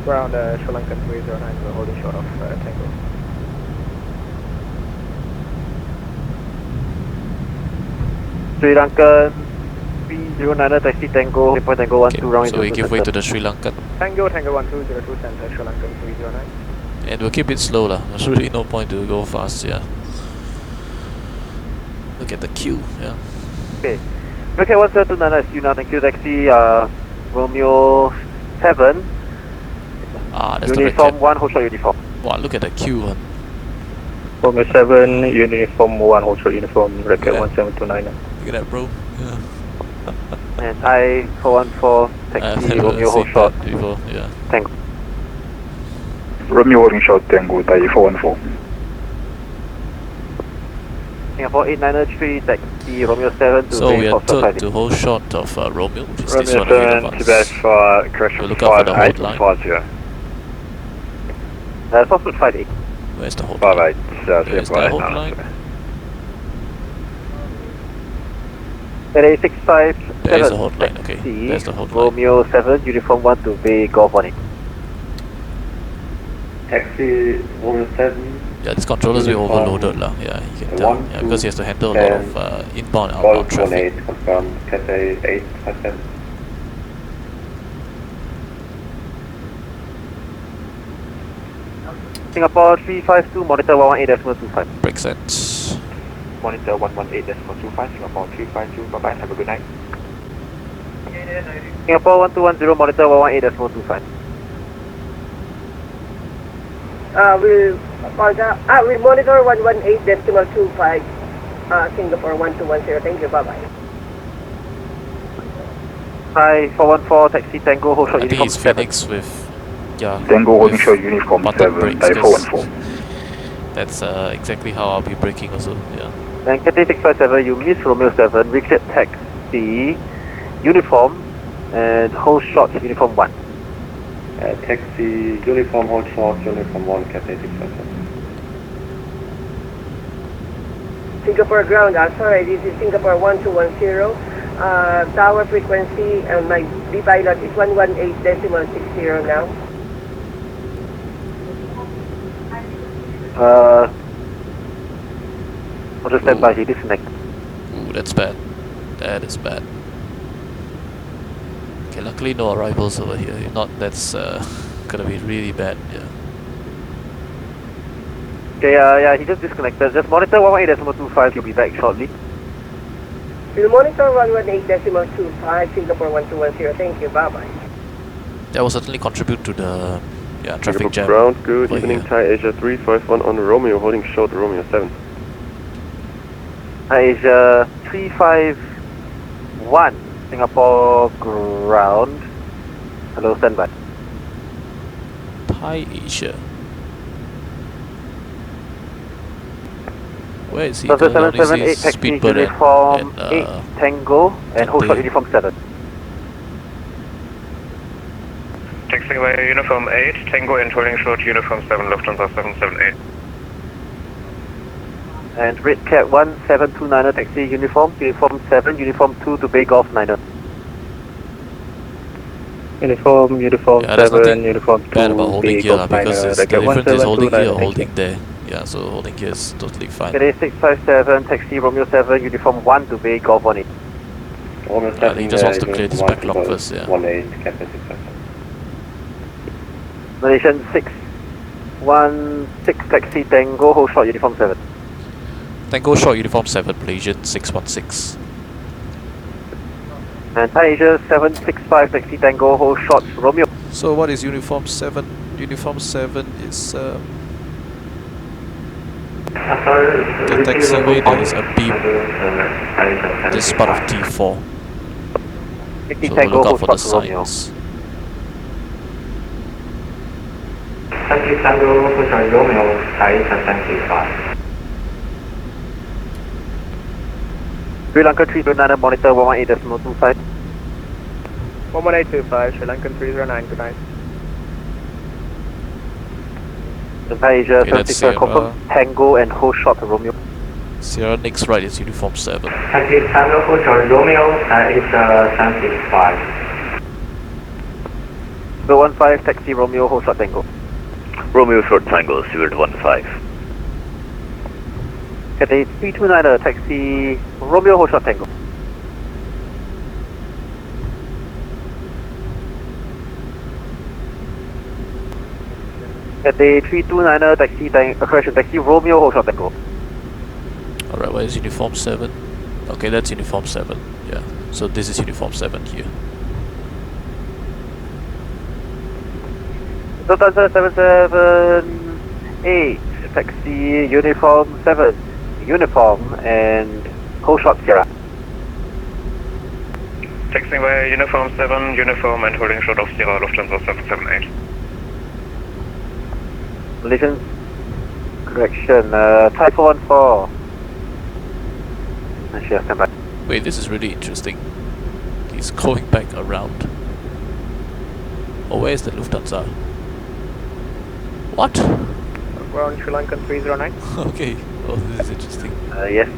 Ground Sri Lankan 309, we're holding short of Tango. Sri Lankan 309, taxi Tango, holding point Tango 12, round So we give way to the Sri Lankan. Tango 1202 center, Sri Lankan 309. And we'll keep it slow lah. There's really no point to go fast, yeah. Look at the queue, yeah. Okay. Okay, 1729, I see you now. Thank you, taxi Romeo 7. Ah, that's the red Uniform cap. 1, hold short uniform. Wow, look at the queue, man. Romeo 7, uniform 1, hold short uniform, Red Cap 1729. Look at that, bro. Yeah. And I 414, I've taxi never Romeo hold seen short. that before, yeah. Tango. Romeo holding short Tango, Thai 414. Singapore 893, taxi Romeo 7 to So we are Foxtrot third to hold short of Romeo, which is this Romeo one ahead 7, of Tibet us. for correction We'll look out for the hold line. 5850. Foxtrot 58. Where's the hold 58, line? Where's the hold Singapore line? 865, There is the hold line, okay. taxi There's the hold line. Romeo 7, uniform 1 to Bay Golf 1. Taxi Romeo 7. Yeah, this controller's way overloaded lah. Yeah, you can tell. Yeah, because he has to handle a lot of inbound and outbound traffic. Confirm Cathay 857. Singapore 352, monitor 118.25. Break set. Monitor 118.25, Singapore 352, bye-bye, have a good night. Singapore 1210, monitor 118.25. We'll monitor 118.25, Singapore 1210, thank you, bye-bye. Hi, 414, taxi Tango, hold short I think uniform it's 7. Phoenix with, yeah, Tango holding with short uniform button 7, brakes, Thai 'cause 414. that's exactly how I'll be braking also, yeah. And Cathay 657, you miss Romeo 7, Richard taxi, uniform, and hold short uniform 1. Taxi, uniform, hold short, uniform 1, Cathay 657. Singapore ground, sorry, this is Singapore 1210. Tower frequency, my D-pilot is 118.60 now. I'll just stand by, he disconnect. Ooh, that's bad. That is bad. Okay, luckily no arrivals over here. If not, that's gonna be really bad, yeah. Okay, yeah, he just disconnected. Just monitor 118.25, he'll be back shortly. We'll monitor 118.25, Singapore 1210, thank you, bye-bye. That will certainly contribute to the traffic jam. Ground, good over evening, here. Thai Asia 351 on Romeo, holding short Romeo 7. Hi, Asia 351, Singapore ground. Hello, standby. Thai Asia. Where is he? Delta I only see 778, taxi Speedbird uniform and 8 Tango, and hold short Cathay. uniform 7. Taxiing via uniform 8, Tango and holding short uniform 7, Lufthansa 778. And red cat 1729er, taxi uniform 7, uniform 2 to Bay Golf 9er. Uniform Yeah, there's 7, nothing uniform 2, bad about holding B here Golf because 9, it's, the Racket difference is holding here or 1729, holding there. Yeah, so holding here is totally fine. Cathay 657, taxi Romeo 7, uniform 1 to Bay Golf 18. Romeo I 7, think he just wants to clear this backlog first, yeah. 18, Cathay 657. Malaysian 616, taxi Tango, hold short uniform 7. Tango short uniform 7, Malaysian 616. And Thai Asia 765, taxi Tango, hold short Romeo. So what is uniform 7? Uniform 7 is the taxiway, there is a beam. This is part of T4. Taxi So we'll Tango, look out hold for the short Romeo. signs. Taxi Tango, hold short Romeo, Thai 765. Sri Lanka 329er, monitor 118.25. 11825, Sri Lankan 309, good night. And Thai Asia Okay, that's 765, confirm Tango and hold short to Romeo. Sierra next right is uniform 7. Taxi Tango, hold short Romeo, Thai 765. 015, taxi Romeo, hold short Tango. Romeo short Tango, 015. Cathay 329er, taxi Romeo, hold short Tango. Cathay 329er, correction, taxi Romeo, hold short Tango. Alright, where is uniform 7? Okay, that's uniform 7. Yeah, so this is uniform 7 here. Lufthansa 778, taxi uniform 7, uniform and hold short Sierra. Taxiing via uniform 7, uniform and holding short of Sierra, Lufthansa 778. Malaysian, correction, Thai 414. Actually, I'll stand by. Wait, this is really interesting. He's going back around. Oh, where is the Lufthansa? What? Ground Sri Lankan 309. Okay. Oh, this is interesting. Yes.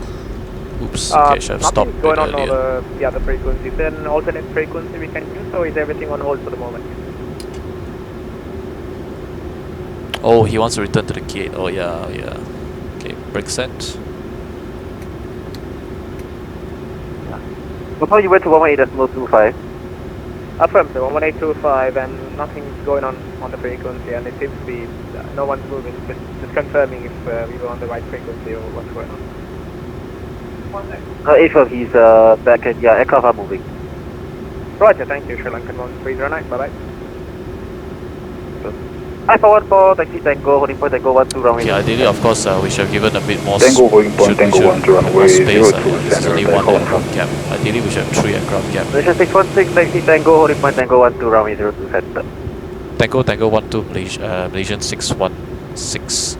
Oops. Okay, I should have stopped Nothing's going on earlier. the other frequencies. Is there an alternate frequency we can use, or is everything on hold for the moment? Oh, he wants to return to the gate. Oh yeah, yeah. Okay, brake set. Before you went to 118.25. Affirmative, 11825, and nothing's going on the frequency, and it seems to be no one's moving. Just confirming if we were on the right frequency or what's going on. Aircraft is back and yeah, aircraft are moving. Roger, thank you, Sri Lankan 1309, bye bye. I forward for taxi Tango, holding point Tango 12 runway. Okay, ideally, of course, we should have given a bit more Tango holding point Tango 12 runway space. 02 There's center. only one aircraft gap. Ideally, we should have 3 aircraft gap. Malaysia 616, taxi Tango, holding point Tango 12 runway 02 center. Tango 12, Malaysian 616.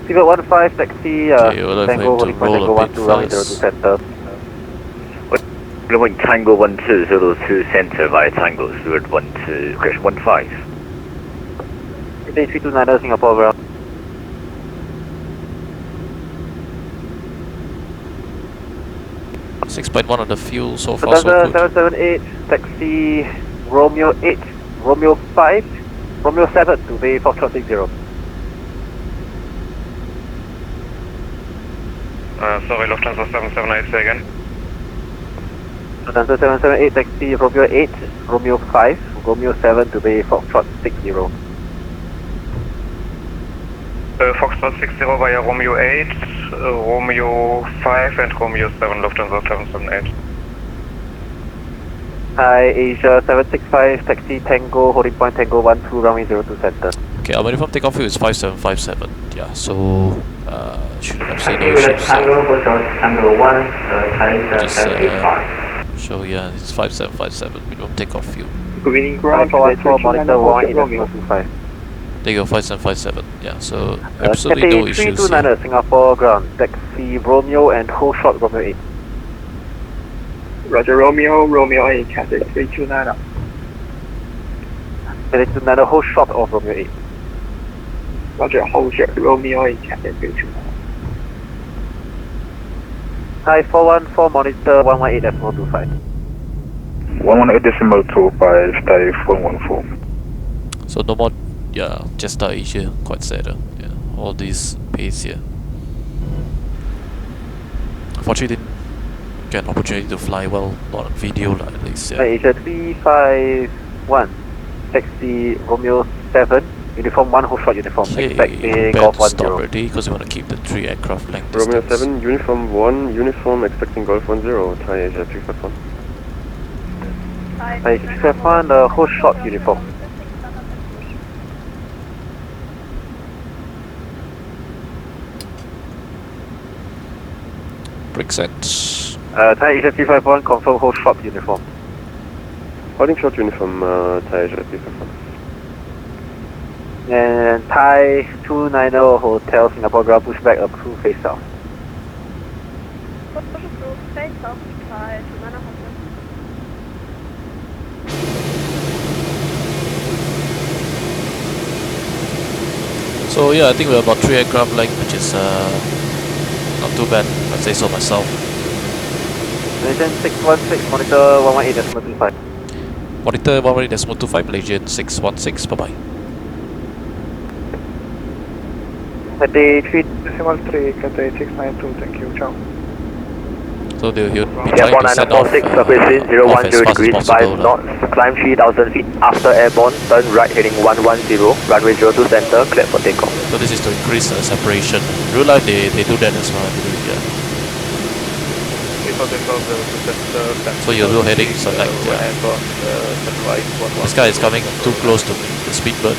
Civil 15, taxi Tango, holding point Tango 12 runway 02 center. Tango 1202 center via Tango 012, correction 15. Day 329 Singapore ground. $6.1 on the fuel so far, so good. 778, taxi Romeo 8, Romeo 5, Romeo 7 to Bay Foxtrot 60. Sorry, Lufthansa 778, say again. Lufthansa 778, taxi Romeo 8, Romeo 5, Romeo 7 to Bay Foxtrot 60. Foxtrot 60 via Romeo 8, Romeo 5 and Romeo 7, Lufthansa 778. Hi, Asia 765, taxi Tango, holding point Tango 12, runway 02 center. Okay, our uniform takeoff fuel is 5757. Yeah, so should have seen no issues. Tango, Tango 1, Just show, yeah, it's 5757 minimum takeoff fuel. Good evening, ground. For monitor 18.25. There you go, 5757. Yeah, so absolutely no issues. 329 Singapore ground, taxi Romeo and hold short Romeo 8. Roger, Romeo 8, Cathay 329. 329 hold short of Romeo 8. Roger, hold short Romeo 8, Cathay 329. Hi, 414 monitor 118.25. 118.25, type 114. So no more, yeah, Jetstar Asia, quite sad. Yeah, all these pays here. Unfortunately, didn't get an opportunity to fly well, not on video at least. Yeah. Asia 351, taxi Romeo 7, uniform 1, hold short uniform. Expecting Golf 10. Stop already because we want to keep the 3 aircraft length Romeo distance. 7, uniform 1, uniform expecting Golf 10, Thai Asia 351. Thai 351, hold short uniform. Break set. Thai Asia 351, confirm hold short uniform. Holding short uniform, Thai Asia 351. And Thai 290 Hotel Singapore ground pushback approved face south. Approved face south, Thai 290 Hotel. So yeah, I think we're about 3 aircraft length, which is not too bad. I'd say so myself. Malaysian 616, monitor 118.25. Monitor 118.25, Malaysian 616, bye bye. Cathay 3 Cathay 692, thank you, ciao. So he'll be trying to set off, off as fast as possible. 5 knots, climb 3000 feet after airborne, turn right heading 110, runway 02 center, cleared for takeoff. So this is to increase separation. In real life they do that as well, I believe, yeah. So your real heading select, yeah. This guy is coming too close to me, the speedbird.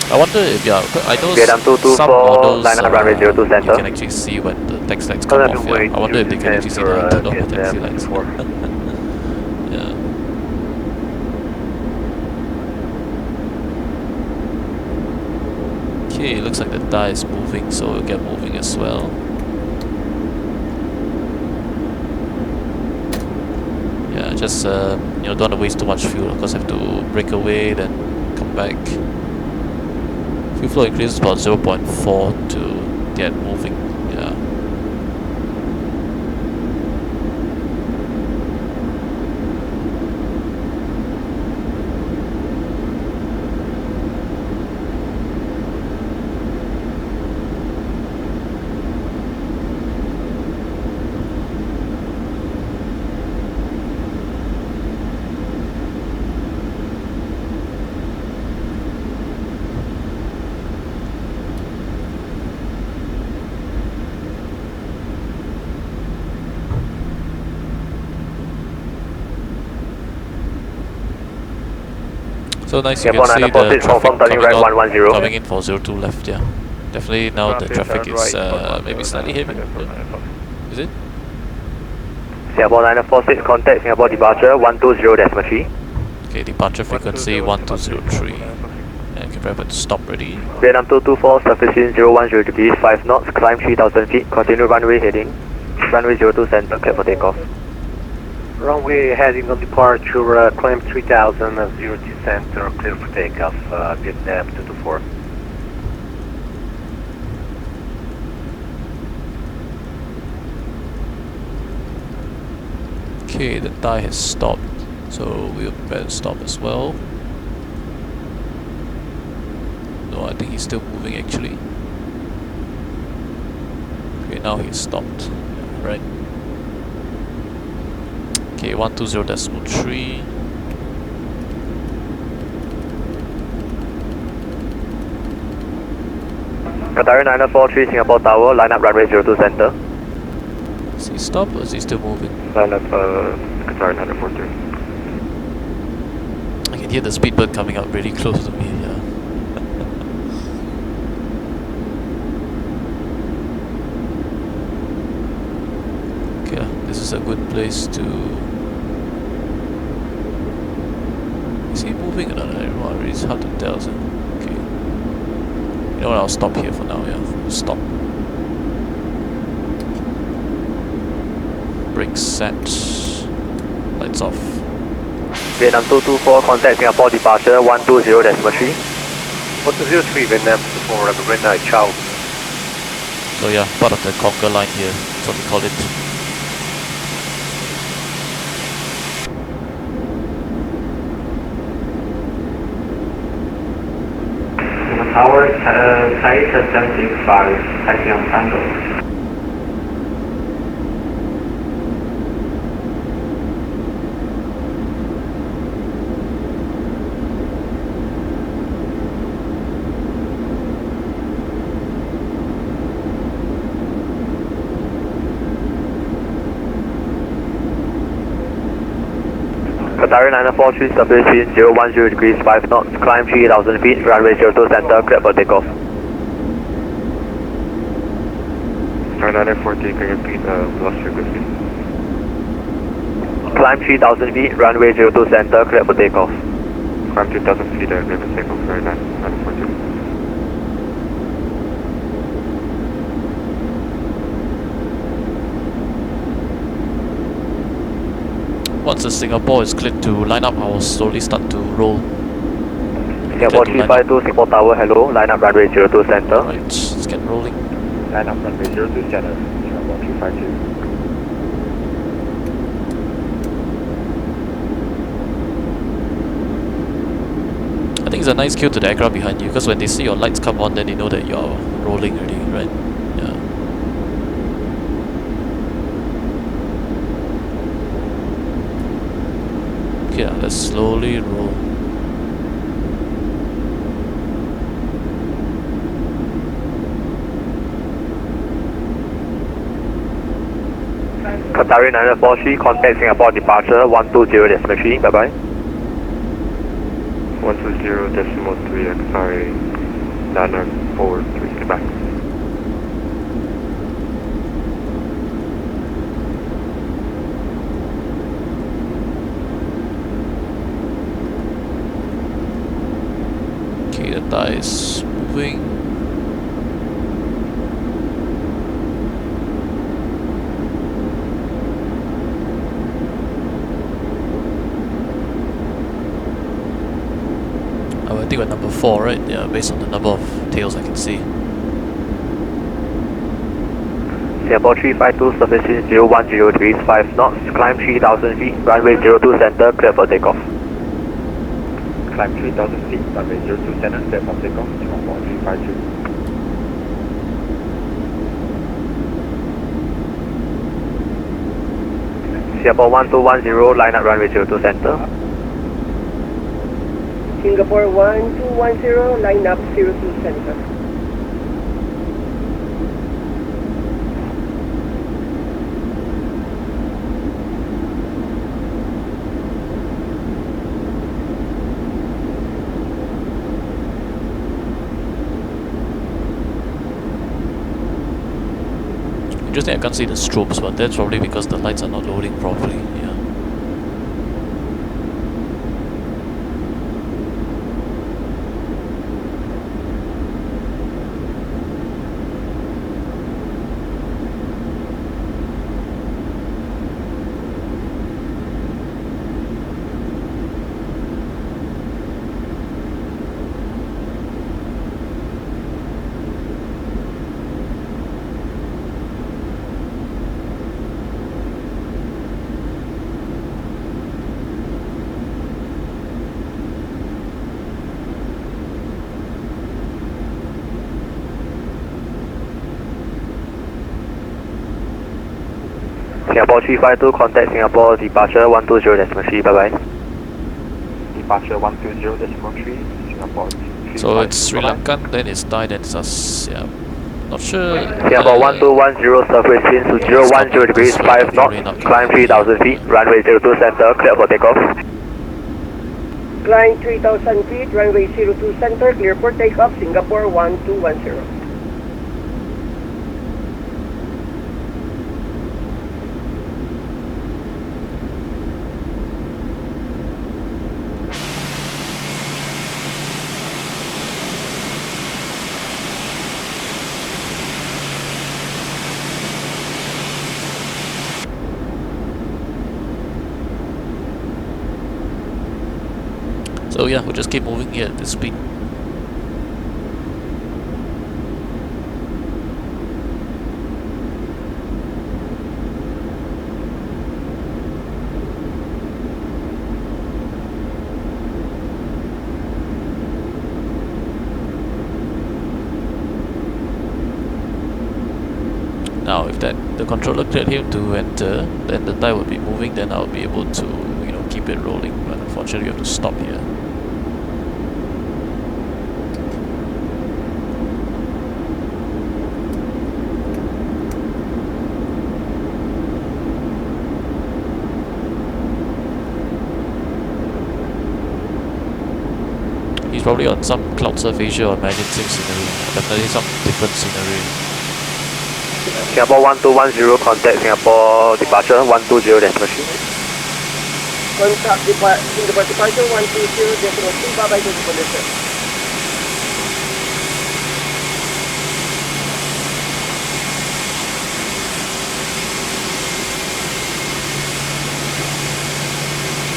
I wonder if, yeah, I know some models you can actually see when the taxi lights come off, yeah. I wonder if they can actually see the turn off the taxi lights. Yeah. Okay, looks like the die is moving, so we'll get moving as well. Yeah, just you know, don't want to waste too much fuel, because I have to break away, then come back. Fuel flow increases about 0.4 to get moving, yeah. So nice, you can see the traffic coming in for 02 left, yeah. Definitely now the traffic is maybe slightly heavy. Is it? Singapore 946, contact Singapore departure 120.3. Okay, departure frequency 1203. And can prepare to stop ready. Vietnam 224, surface wind 010 degrees, 5 knots, climb 3000 feet, continue runway heading. Runway 02 center, clear for takeoff. Runway heading on departure, climb 3000, 02 center, clear for takeoff, Vietnam 224. Okay, the Thai has stopped, so we'll prepare to stop as well. No, I think he's still moving actually. Okay, now he's stopped. Yeah, right. Okay, 120.3. Qatar 943 Singapore Tower, line up runway 02 center. Is he stopped or is he still moving? Line up Qatar 943. I can hear the speedbird coming up really close to me, yeah. Okay, this is a good place to... Is he moving or not? I don't know, it's hard to tell. So. Okay. You know what, I'll stop here for now, yeah. Stop. Brakes set. Lights off. Vietnam 224, contact Singapore departure 120.3. 103 Vietnam 224, have a great night, ciao. So yeah, part of the Conquer line here, that's what we call it. Tower site 765, taxi on Tango. Qatar 943, surface wind 010 degrees, 5 knots, climb 3000 feet, runway 02 center, clear for takeoff. Qatar 943, can you repeat lost frequency? Climb 3000 feet, runway 02 center, clear for takeoff. Climb 3000 feet, clear for takeoff, very nice, 942. Once the Singapore is cleared to line up, I will slowly start to roll. Singapore 352, Singapore Tower, hello, line up runway 02 center. Right, let's get rolling. Line up runway 02 center, Singapore 352. I think it's a nice cue to the aircraft behind you, because when they see your lights come on, then they know that you're rolling already, right? Yeah. Okay, let's slowly roll. Qatar 943, contact Singapore departure 120.3, bye bye. 120.3, sorry, 943, goodbye. Okay, the Thai is moving. Oh, I think we're number 4, right? Yeah, based on the number of tails I can see. Singapore 352, surface wind 010 degrees, 5 knots, climb 3000 feet, runway 02 center, clear for takeoff. Climb 3000 feet, runway 02 center, clear for takeoff, Singapore 352. Singapore 1210, line up runway 02 center. Singapore 1210, line up 02 center. Interesting, I can't see the strobes, but that's probably because the lights are not loading properly. Yeah. Singapore 352, contact Singapore departure 120.3, bye bye. Departure 120.3, Singapore. So it's Sri Lankan, then it's Thai, then it's us. Yeah. Not sure. Singapore 1210, surface wind to 010 degrees, 5 knots, climb 3000 feet, runway 02 center, clear for takeoff. Climb 3,000 feet, runway 02 center, clear for takeoff, Singapore 1210. So yeah, we'll just keep moving here at this speed. Now if the controller cleared him to enter, then the tire would be moving, then I'll be able to, you know, keep it rolling, but unfortunately we have to stop here. He's probably on some cloud surface or imagine scenery, definitely some different scenery. Singapore 1210, contact Singapore departure 120.3. Contact Singapore departure 120.3, bye bye to the condition.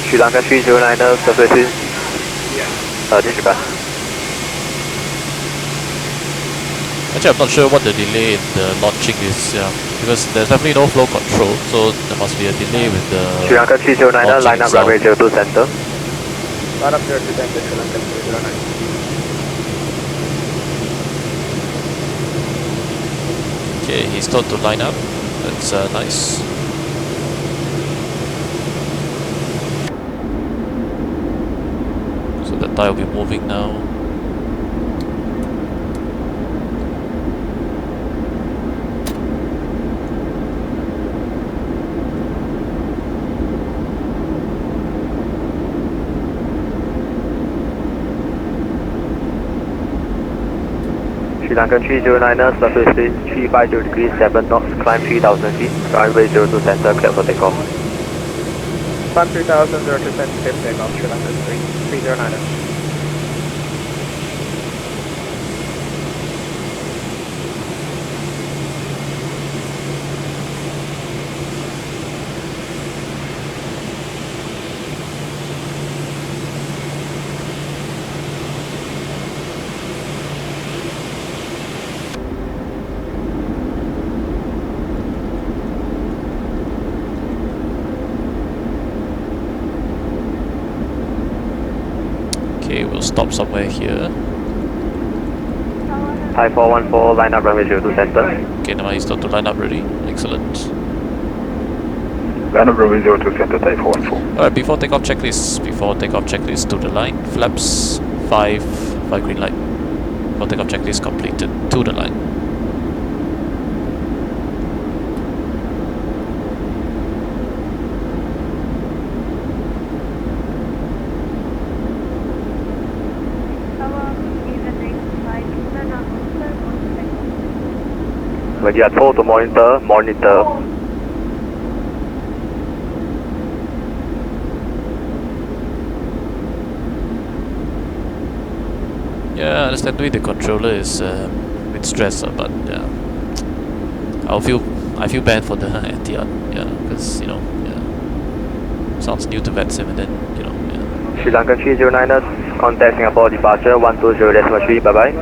Sri Lanka 309er, surface wind. Disregard. Actually, I'm not sure what the delay in the launching is, because there's definitely no flow control, so there must be a delay with the Sri Lanka 309er, line up runway 02 center. Line up 02 center, Sri Lanka 309. Okay, he's told to line up. That's nice. So the tire will be moving now. Sri Lanka 309er, surface wind 350 degrees, 7 knots, climb 3000 feet, runway 02 center, clear for takeoff. Climb 3000, 02 center, clear for takeoff, Sri Lanka 309er. Okay, we'll stop somewhere here. Thai 414, line up runway 02 center. Okay, now he's told to line up ready. Excellent. Line up runway 02 center, Thai 414. Alright, before takeoff checklist to the line. Flaps 5 green light. Before takeoff checklist completed, to the line. When you are told to monitor, monitor. Yeah, understandably the controller is a bit stressed, but yeah, I feel bad for the Etihad, yeah, because yeah, sounds new to VATSIM, and then yeah. Sri Lankan 309ers, contact Singapore departure 120.3, bye bye.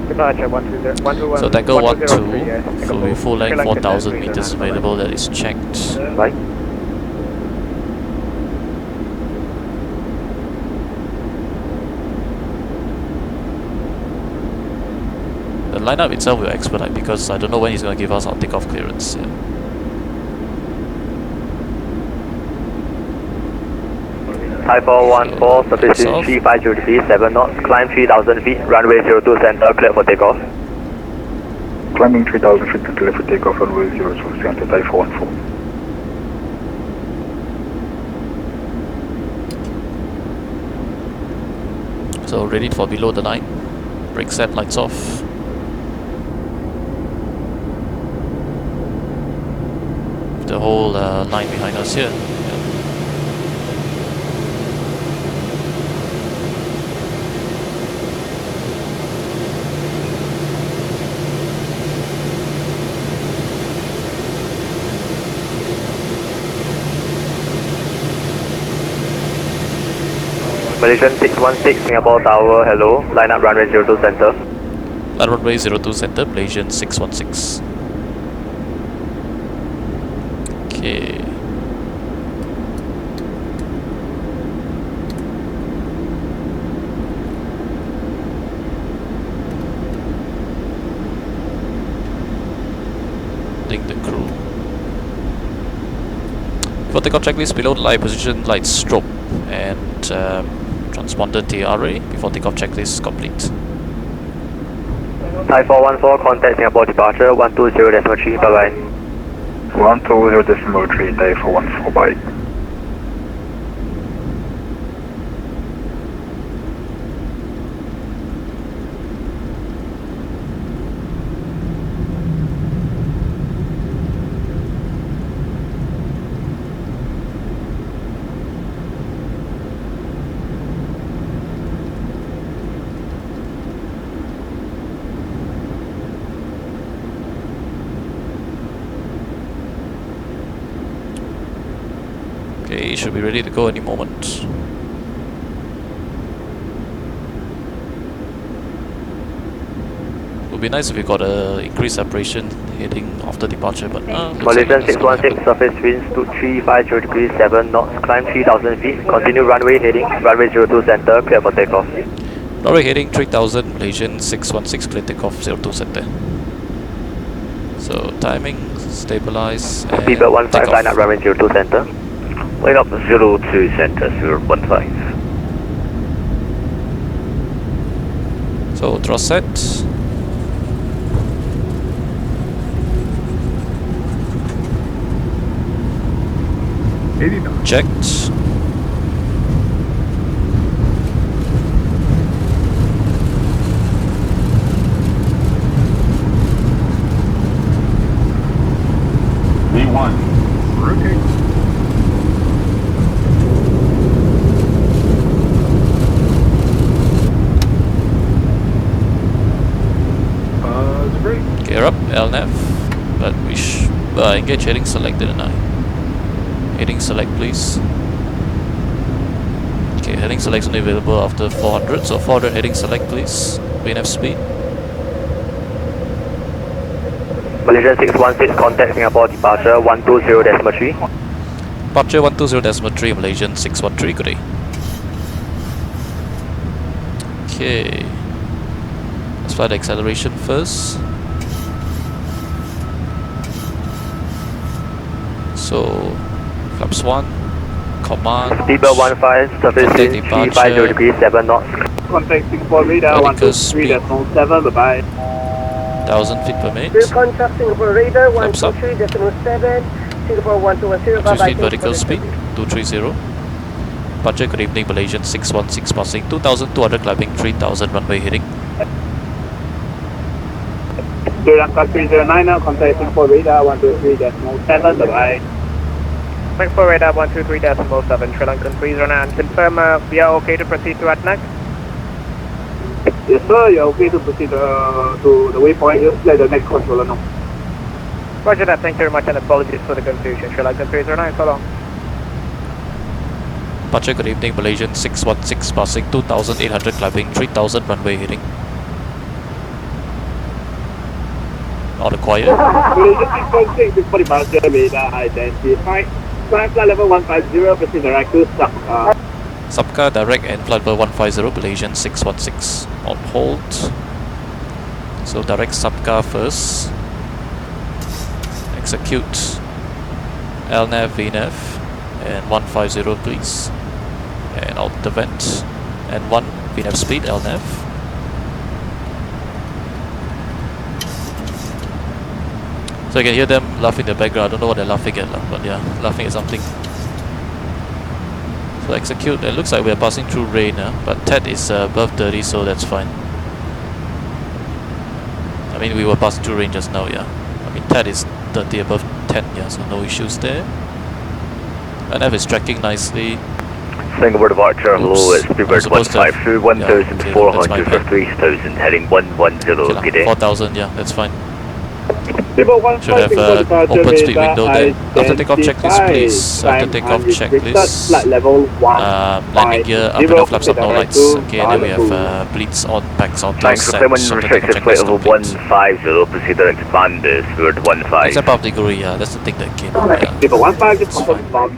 Departure 120. So Takeoff 12, so we full length 4,000 meters available. That is checked. Bye. The lineup itself will expedite because I don't know when he's going to give us our takeoff clearance. Yeah. Thai 414, sufficient 350 degrees, 7 knots, climb 3,000 feet, runway 02 center, clear for takeoff. Climbing 3,000 feet to clear for takeoff, runway 02 center, Thai 414. So ready for below the 9. Brake set, lights off. The whole line behind us here. Malaysian 616, Singapore Tower, hello. Line up runway 02 center. Line runway 02 center, Malaysian 616. Okay. Link the crew. For takeoff checklist, below the light position, light strobe, and transponder TRA before takeoff checklist complete. Thai 414, contact Singapore departure 120.3, bye bye. 120.3, Thai 414, bye. Okay, should be ready to go any moment. Would be nice if we got a increased separation heading after departure, but Malaysian 616, surface winds 350 degrees, 7 knots, climb 3,000 feet, continue runway heading, runway 02 center, clear for takeoff. Runway heading 3,000, Malaysian 616, clear takeoff 02 center. So timing, stabilize, and Speedbird 15, line up runway 02 center. Line up 02 center, 015. So thrust set. Checked. V1, rotate. Gear up, LNAV, but we engage heading select, didn't I? Heading select, please. Okay, heading select is only available after 400, so 400 heading select, please. VNF speed. Malaysian 616, contact Singapore departure 120.3. Departure 120.3, Malaysian 613, good day. Okay. Let's fly the acceleration first. So, flaps 1, command. Speedbird 15, surface wind 350 degrees, 7 knots. Contact Singapore radar 123.7, bye bye. 1,000 feet per minute. We'll contact Singapore radar 123.7, Singapore 1210, bye 2 bye. feet vertical speed, 230. Departure, good evening, Malaysian 616 passing 2,200, climbing 3,000, runway heading. Sri Lanka 309 now, contacting for radar 123.7, bye-bye. Thanks for radar 123.7, Sri Lankan 309. Confirm we are okay to proceed to ATNAC? Yes sir, you're okay to proceed to the waypoint, just let the next controller know. Roger that, thank you very much and apologies for the confusion. Sri Lankan 309, so long. Departure, good evening, Malaysian 616 passing 2,800 climbing 3,000 runway heading. All quiet. Malaysian 616 before departure, radar identified. Flight level 150, proceed direct to Sabka. Sabka direct and flight level 150, Malaysian 616 on hold. So direct Sabka first. Execute LNAV, VNAV and 150 please. And out the vent and 1 VNAV speed LNAV. So you can hear them laughing in the background. I don't know what they're laughing at, but yeah, laughing at something. So execute. It looks like we're passing through rain, but TED is above 30, so that's fine. I mean, we were passing through rain just now, yeah. I mean, TED is 30 above 10, yeah, so no issues there. NF is tracking nicely. Singapore departure, hello, it's Speedbird 15 through 1,400 for 3,000, heading 110, okay, good day. 4,000, yeah, that's fine. Should have open speed window there. After takeoff checklist, please. After takeoff checklist. Landing gear, up enough flaps up, no lights. Okay, and then we have bleeds on, packs on, thanks for climbing restricted flight level 150, proceed direct to Bandus, Speedbird 15. Except of degree, yeah, that's the thing that came up. Yeah. People 15 just confirm.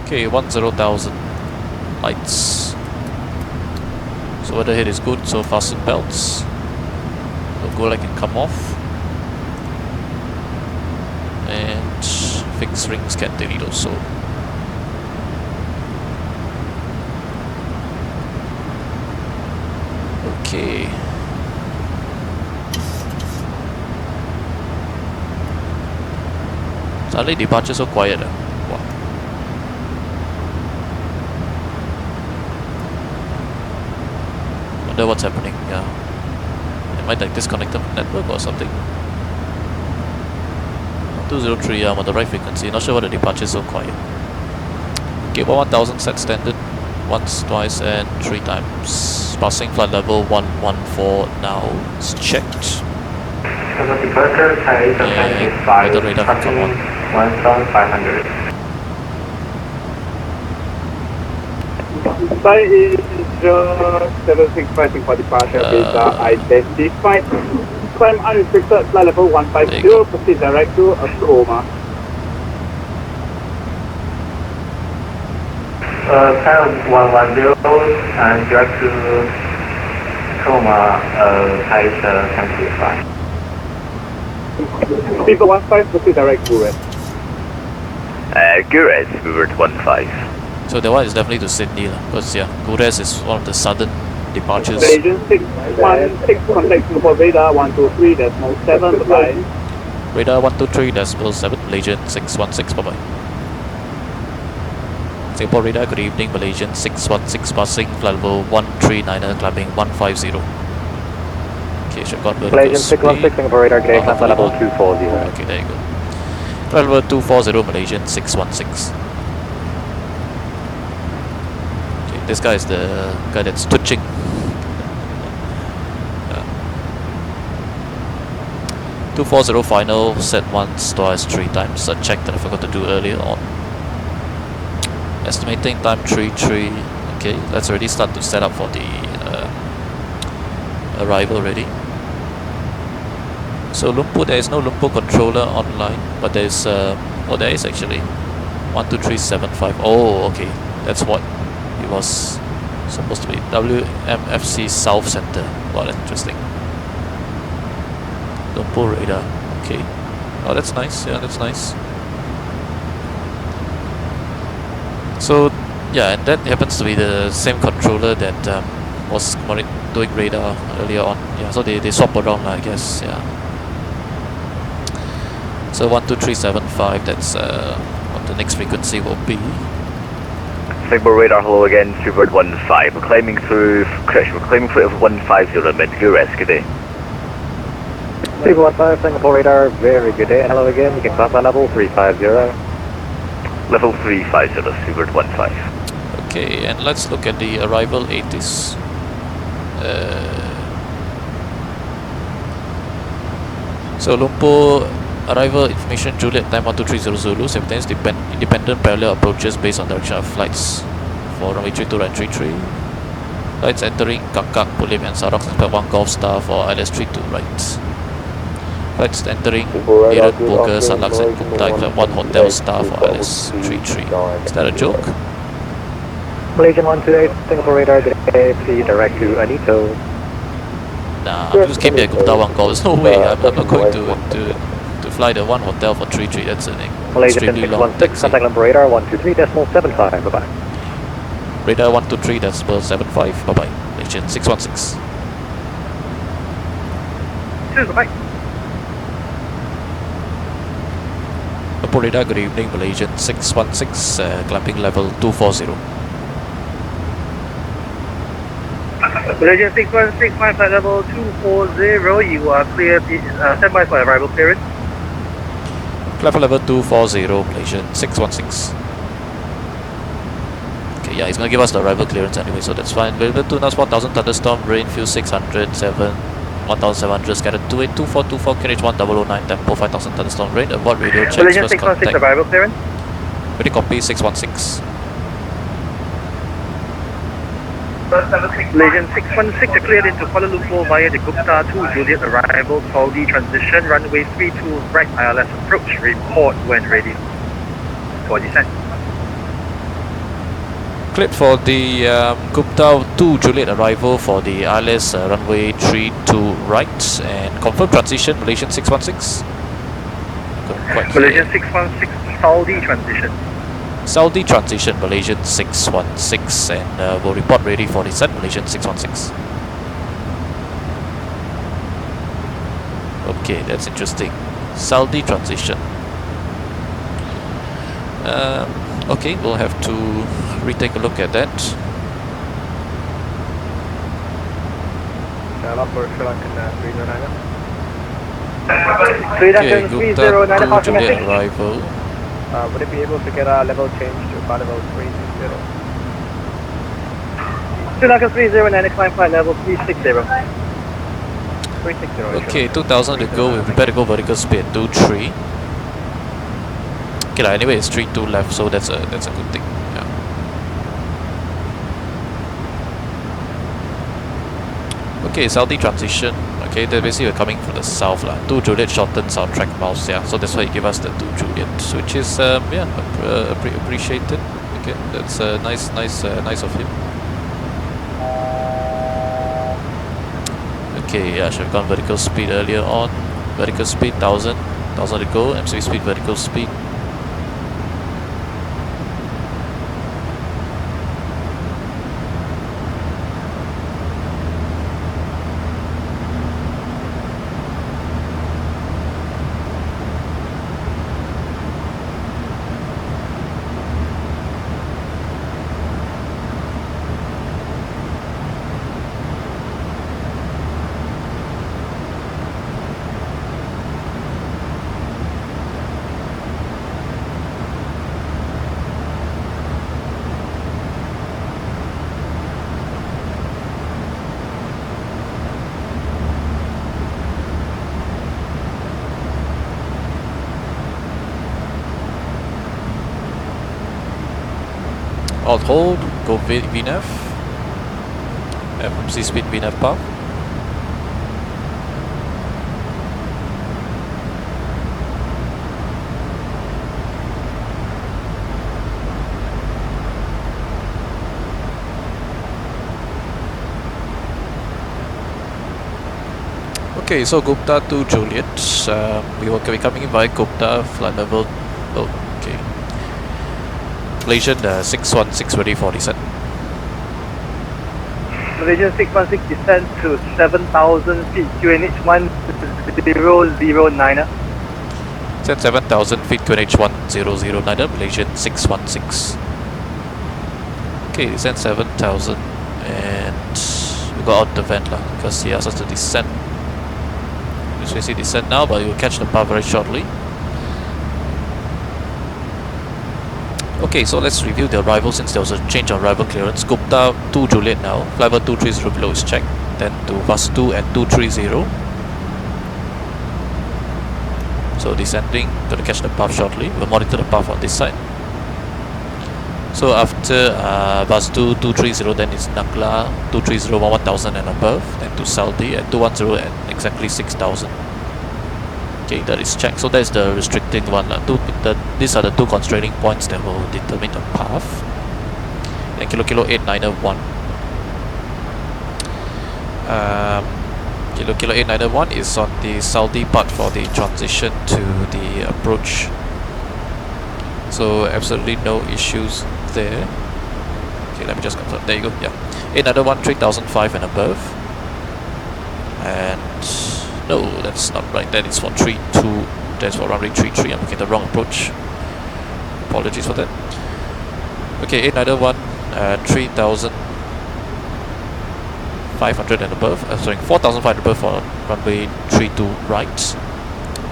Okay, 10,000 lights. So weather head is good, so fasten belts. The go light can come off. And fixed rings can delete also. Okay. Suddenly departure so quiet. Wow. Wonder what's happening. Am I like disconnected from network or something? 203, I'm on the right frequency. Not sure why the departure is so quiet. Okay, 1000 set standard. Once, twice, and 3 times. Passing flight level 114 now. It's checked. Departure, Thai And 5, the radar can come on. 1,500. Thai is 765 for departure, visa identified. Climb unrestricted, flight level 150, proceed direct to Tacoma. Thai 110 and direct to Tacoma, Thai is 765. People 15, proceed direct to Gures. Gures, Movert 15. So that one is definitely to Sydney, because yeah, Gures is one of the southern departures. Malaysian 616, contact Singapore radar 123.7, bye-bye. Radar 123.7, Malaysian 616, bye-bye. Singapore radar, good evening, Malaysian 616 passing, flight level 139er, climbing 150. Okay, should got vertical Malaysian 616, Singapore radar, good day, climb flight level 240. Okay, there you go. Flight level 240, Malaysian 616. Okay, this guy is the guy that's twitching. 240 final, set once, twice, 3 times. A check that I forgot to do earlier on. Estimating time 33. Okay, let's already start to set up for the arrival already. So Lumpur, there is no Lumpur controller online, but there is oh, there is actually 12375. Oh, okay, that's what it was supposed to be. WMFC South Center. Wow, that's interesting. Lumpur radar. Okay. Oh, that's nice. Yeah, that's nice. So yeah, and that happens to be the same controller that was doing radar earlier on. Yeah, so they swap around, I guess. Yeah. So 12375. That's what the next frequency will be. Singapore radar, hello again, Super 15. We're climbing through. Correction, we're climbing through 150 mid. Gures, good day. Super 15, Singapore radar, very good day. Hello again, you can climb flight level 350. Level 350, Super 15. Okay, and let's look at the arrival 80s. So Lumpur arrival information Juliet time 12300 Zulu, simultaneous independent parallel approaches based on direction of flights for runway 32 and 33. Flights entering Kakak, Pulim and Sarawak, expect 1 Golf Star for ILS 3 to right. Flights entering Aaron, Boga, Salax and Kumtai, expect 1 Hotel Star for ILS 33. Is that a joke? Malaysian 128, Singapore radar, good day, proceed direct to Anito. Nah, I just came here Gupta 1 Golf. There's no way I'm not going to fly the 1 Hotel for 33. That's an extremely long taxi. Contact number radar 123.75, bye-bye. Radar 123.75, bye-bye. Malaysian 616. Cheers, bye. Lumpur radar, good evening, Malaysian 616, climbing level 240. Malaysian 616, climb flight level 240, you are clear, stand by for arrival clearance. Climb level 240, Malaysian 616. Okay, yeah, he's gonna give us the arrival clearance anyway, so that's fine. Level 2 knots, 4000 thunderstorm, rain, fuel 600, 7, 1700, scattered 282424, QNH 1009, tempo 5000 thunderstorm, rain, avoid radio checks, Malaysian first 616, contact. arrival clearance. Ready, copy 616. Malaysian 616 are cleared into Kuala Lumpur via the Gupta 2 Juliet arrival, Saudi transition, runway 32 right ILS approach, report when ready for descent. cleared for the Gupta 2 Juliet arrival for the ILS runway 32 right, and confirm transition Malaysian 616. Malaysian 616, Saudi transition. Saudi transition Malaysian 616, and will report ready for descent Malaysian 616. Okay, that's interesting. Saudi transition. Okay, we'll have to retake a look at that. Okay, Gupta 2 Juliet arrival. Would it be able to get a level change to about level 360? Sri Lanka 309, climb flight level 360. Okay, 2000 to go. We prepare to go vertical speed 23. Okay, anyway, it's 32 left, so that's a good thing. Yeah. Okay, Saudi transition. Okay, they're basically we're coming from the south lah. 2 Juliet shortens our track miles, yeah. So that's why he gave us the 2 Juliet, which is appreciated. Okay, that's nice of him. Okay, yeah, should have gone vertical speed earlier on. Vertical speed 1000 to go. MCV speed, vertical speed. Alt hold, go VNAV, FMC speed VNAV path. Okay, so Gupta to Juliet, we will be coming in by Gupta, flight level, okay. Malaysian 616 ready for descent. Malaysian 616 descent to 7,000 feet, QNH 1009. Descent 7,000 feet, QNH 1009, Malaysian 616. Okay, descent 7,000, and we got out the vent lah, because he asked us to descend. We're basically descend now, but you'll catch the path very shortly. Okay, so let's review the arrival since there was a change on arrival clearance. Gupta 2 Juliet now, flight level 230 below is checked, then to Vastu at 230. So descending, going to catch the path shortly. We'll monitor the path on this side. So after Vastu 230, then it's Nakla 230 1000 and above, then to Saudi at 210 and exactly 6000. Okay, that is checked. So that's the restricting one. These are the two constraining points that will determine the path. And Kilo 8901. Kilo 8901 is on the Saudi part for the transition to the approach. So absolutely no issues there. Okay, let me just confirm. There you go. Yeah, 8901 3005 and above. And no, that's not right. That is for 32. That's for runway 33. I'm looking at the wrong approach. Apologies for that. Okay, 8901, 3,500 and above. Sorry, 4,500 above for runway 32 right.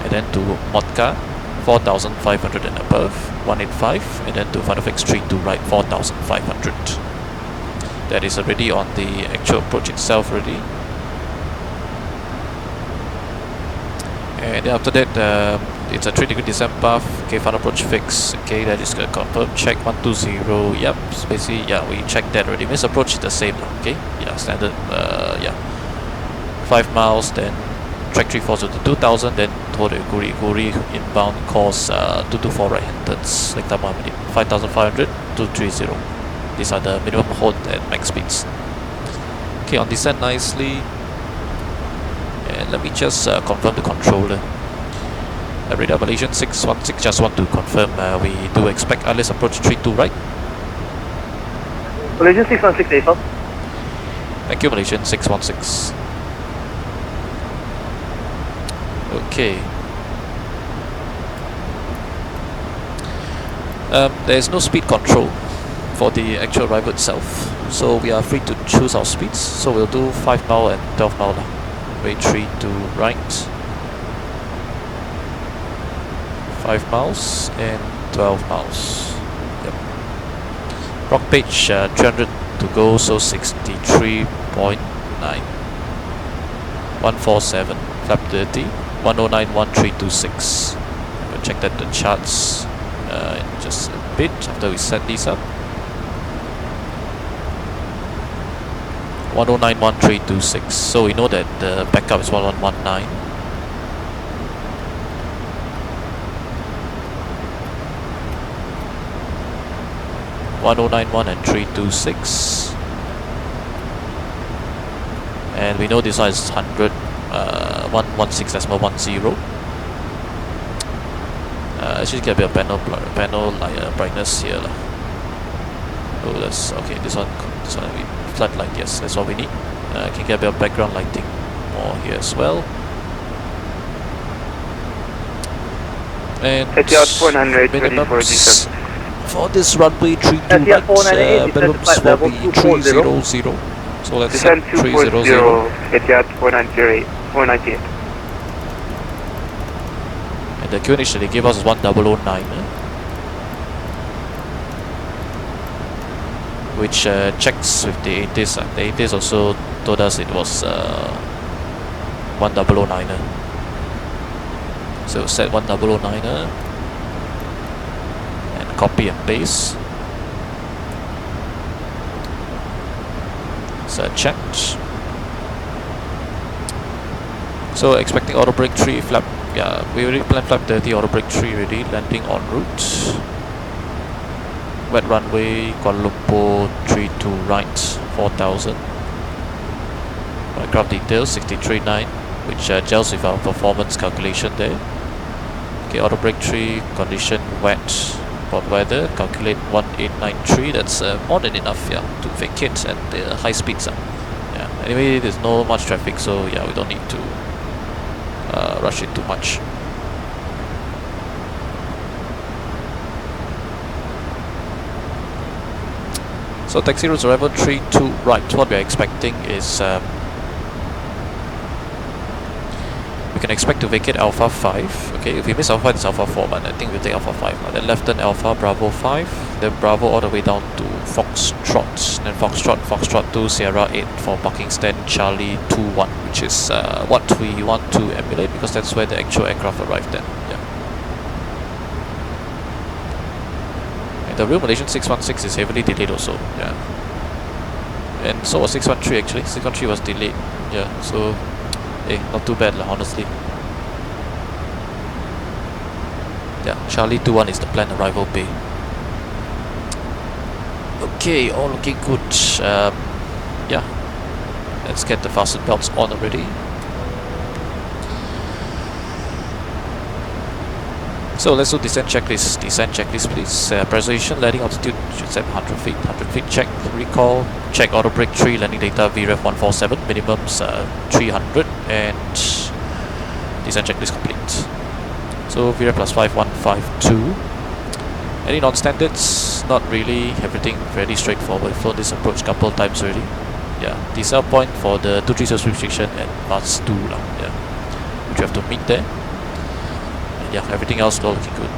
And then to Motka, 4,500 and above, 185. And then to Funafix 32 right, 4,500. That is already on the actual approach itself already. And then after that, it's a 3-degree descent path. Okay, final approach fix. Okay, that is going to confirm. Check 120. Yep, so basically, yeah, we checked that already. Miss approach is the same. Okay, yeah, standard. Yeah, 5 miles. Then track 340 to 2000. Then toward Guri inbound course 224 right hand turns. Select 5,500 230. These are the minimum hold and max speeds. Okay, on descent nicely. And let me just confirm the controller. Radar Malaysian 616, just want to confirm we do expect ILS approach 32 right? Malaysian 616 takeoff. Thank you, Malaysian 616. Okay. There is no speed control for the actual arrival itself, so we are free to choose our speeds. So we'll do 5 mile and 12 mile. Way 3 to right. 5 miles and 12 miles. Yep. Rock page 300 to go, so 63.9. 147, flap 30, 109.1326. We'll check that the charts in just a bit after we set these up. 109.1326. So we know that the backup is 1119. and 326, and we know this one is 100, 116.10. Actually get a bit of panel brightness here lah. Oh, that's okay. This one we flat light. Yes, that's what we need. Can get a bit of background lighting more here as well. And minimums for this runway 32 right, minimums will be 300. So let's set 300. Etihad 498. And the QNH that they gave us is 1009, which checks with the ATIS. The ATIS also told us it was 1009. So set 1009 and copy and paste. So checked. So expecting auto brake 3 flap. Yeah, we already planned flap 30, auto brake 3 ready, landing en route. Wet runway, Kuala Lumpur 32 right, 4000. Aircraft details 639, which gels with our performance calculation there. Okay, auto brake 3, condition wet, about weather, calculate 1893, that's more than enough, yeah, to vacate at the high speeds. Yeah. Anyway, there's no much traffic, so yeah, we don't need to rush it too much. So taxi routes arrival 32 right. What we are expecting is we can expect to vacate Alpha 5. Okay, if we miss Alpha, it's Alpha 4, but I think we'll take Alpha 5. Then left turn Alpha, Bravo 5, then Bravo all the way down to Foxtrot, then Foxtrot 2, Sierra 8 for parking stand Charlie 21, which is what we want to emulate because that's where the actual aircraft arrived at. Yeah. And the real Malaysian 616 is heavily delayed also. Yeah. And so was 613 actually. 613 was delayed. Yeah. So. Not too bad lah, honestly. Yeah, Charlie 21 is the planned arrival bay. Okay, all looking good. Yeah, let's get the fasten belts on already. So let's do descent checklist. Descent checklist, please. Preservation, landing altitude should set 100 feet. 100 feet check. Recall, check auto brake 3, landing data VREF 147, minimums 300, and descent checklist complete. So VREF plus 5152. Any non-standards? Not really. Everything fairly straightforward. For this approach couple times already. Yeah, decel point for the 230 restriction and VATS 2 lah. Yeah, which you have to meet there. Yeah, everything else is all looking good.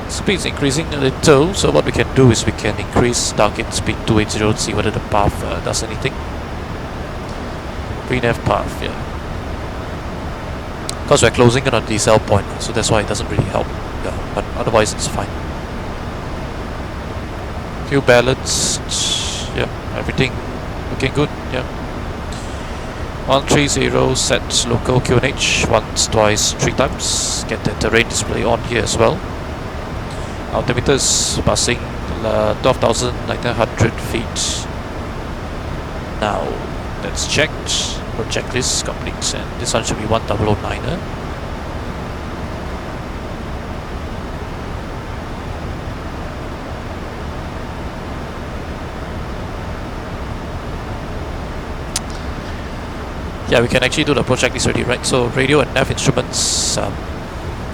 Speed is increasing a little, so what we can do is we can increase target speed 280 to see whether the path does anything. VNAV path, yeah. Because we're closing in on the decel point, so that's why it doesn't really help. Yeah, but otherwise it's fine. Fuel balanced, yeah, everything looking good, yeah. 130 set local QNH once, twice, 3 times. Get the terrain display on here as well. Altimeters passing 12,900 feet. Now that's checked. Our checklist complete, and this one should be 1009er. Yeah, we can actually do the approach checklist already, right? So radio and nav instruments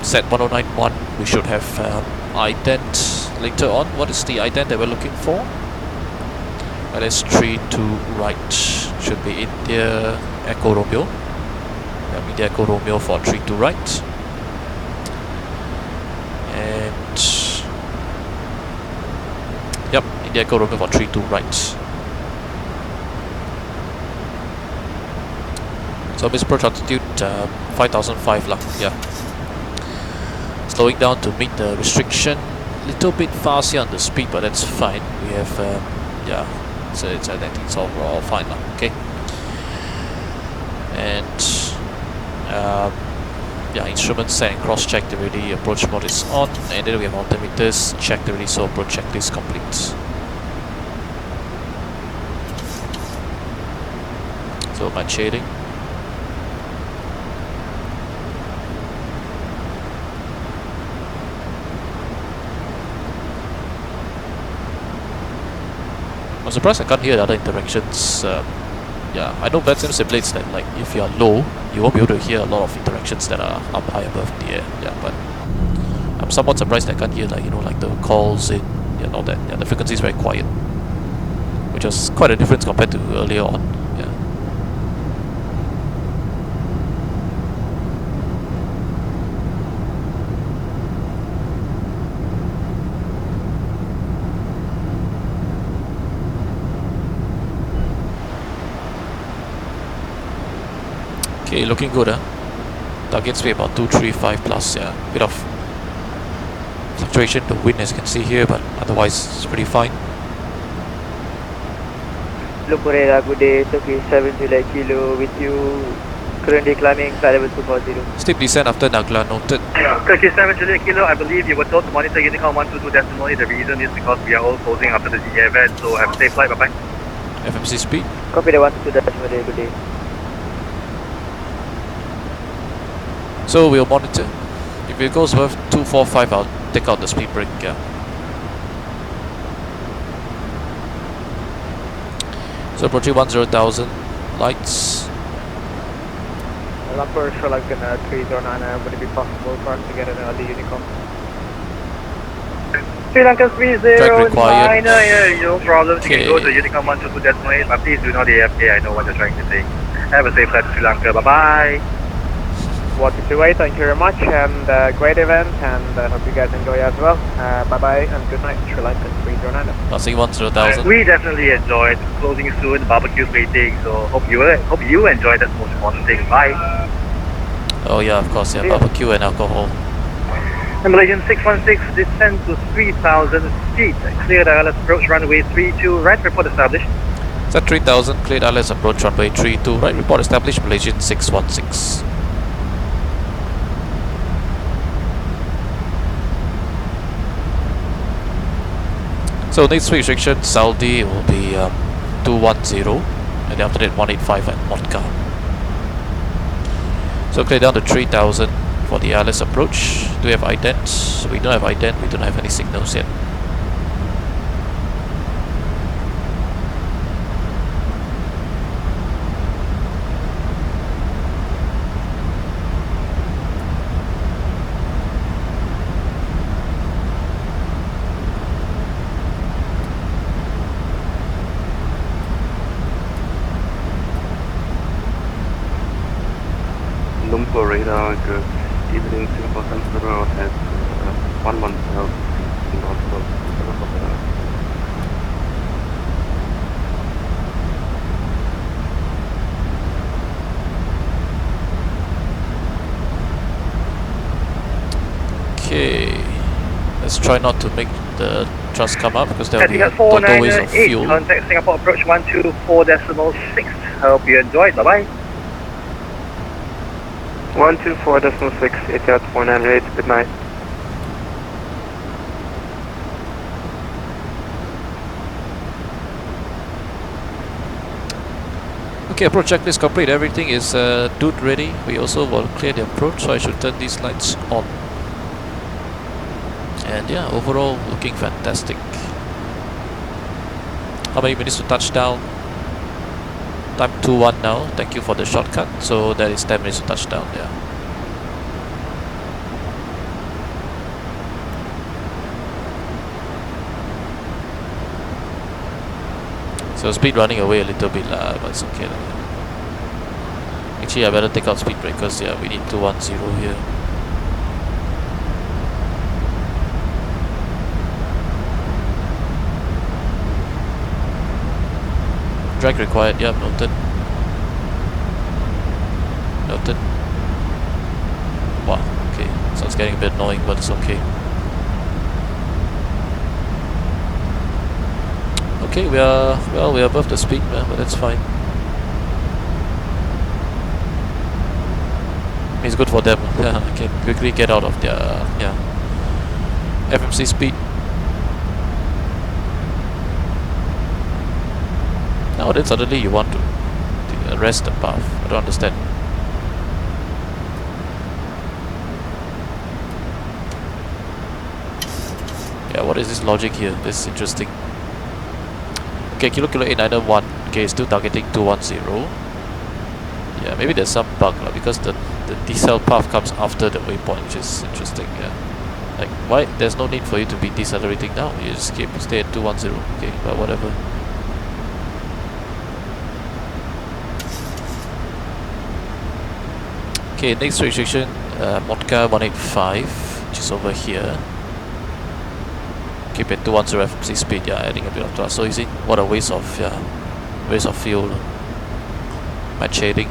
set 1091. We should have ident later on. What is the ident that we're looking for? LS 32 right. Should be India Echo Romeo. Yeah, India Echo Romeo for 32 right. And yep, India Echo Romeo for 32 right. So base approach altitude 5005 lah. Yeah. Slowing down to meet the restriction. Little bit fast here on the speed, but that's fine. We have yeah. So I think it's overall fine now. Okay. And yeah, instruments set and cross checked already. Approach mode is on, and then we have altimeters checked already. So approach checklist complete. So my shading. I'm surprised I can't hear the other interactions. Yeah, I know VATSIM simulates that like if you are low, you won't be able to hear a lot of interactions that are up high above the air. Yeah, but I'm somewhat surprised I can't hear like like the calls in and all that. Yeah, the frequency is very quiet, which was quite a difference compared to earlier on. Yeah. Okay, looking good, huh? Target speed about 235 plus, yeah. Bit of fluctuation, the wind as you can see here, but otherwise it's pretty fine. Lumpur, good day, Turkey 7 Juliet Kilo with you. Currently climbing flight level 240. Steep descent after Nagla noted. Turkey 7 Juliet Kilo, I believe you were told to monitor Unicom 122.0. The reason is because we are all closing after the GA event, so have a safe flight, bye bye. FMC speed. Copy the 122.0, good day. So we'll monitor. If it goes above 245, I'll take out the speed brake. Yeah. So approaching 10,000 lights. Lumpur, Sri Lankan 309, would it be possible for us to get an early Unicom? Sri Lankan 309, no problem. You can go to Unicom 122.8, but please do not AFK. I know what you're trying to say. Have a safe flight to Sri Lanka. Bye bye. 128, thank you very much, and great event, and I hope you guys enjoy as well. Bye bye and good night, Sri Lankan 309. Passing 10,000. We definitely enjoyed closing soon, barbecue waiting, so hope you enjoyed. That's the most important thing. Bye. Oh yeah, of course, yeah, barbecue and alcohol. Malaysian 616, descend to 3,000 feet. Clear the ILS approach runway 32, right report established. Set 3,000, cleared ILS approach runway 32, right report established, Malaysian 616. So next restriction, Saudi will be 210, and after that 185 at Motka. So clear down to 3,000 for the ILS approach. Do we have ident? We don't have ident, we don't have any signals yet. Lumpur radar, good evening, Singapore Central at 110 Okay, let's try not to make the thrust come up because there will be a total waste of fuel. Contact Singapore approach 124.6. Hope you enjoyed. Bye bye. 124.6, Etihad 498, good night. Okay, approach checklist complete. Everything is dude ready. We also will clear the approach, so I should turn these lights on. And yeah, overall looking fantastic. How many minutes to touchdown? Time 2:1 now. Thank you for the shortcut. So that is 10 minutes to touchdown. Yeah. So speed running away a little bit lah, but it's okay lah. Actually, I better take out speed brake because yeah, we need 210 here. Drag required, yeah, noted. Noted. Wow, okay. So it's getting a bit annoying, but it's okay. Okay, we are above the speed, man, but that's fine. It's good for them. Yeah, I can quickly get out of their FMC speed. Now then suddenly you want to arrest the path. I don't understand. Yeah, what is this logic here? This is interesting. Okay, Kilo 891. Okay, still targeting 210. Yeah, maybe there's some bug because the decel path comes after the waypoint, which is interesting. Yeah, like why? There's no need for you to be decelerating now. You just stay at 210. Okay, but whatever. Okay, next restriction, Motka 185, which is over here. Keep it 210 FMC speed, yeah, adding a bit of thrust. So you see, what a waste of fuel. Match shading.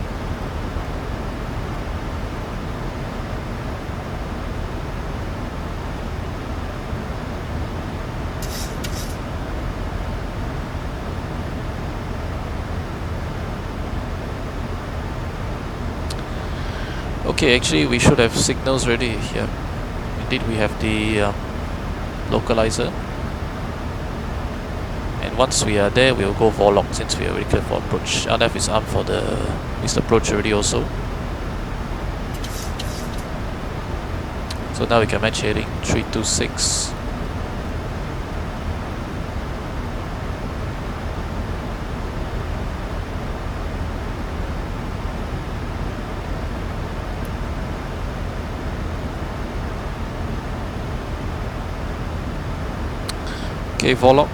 Okay, actually we should have signals ready here. Indeed, we have the localizer, and once we are there we'll go Vorlock since we are already clear for approach. RNF is armed for the missed approach already also, so now we can match heading 326. Okay, Vorlock.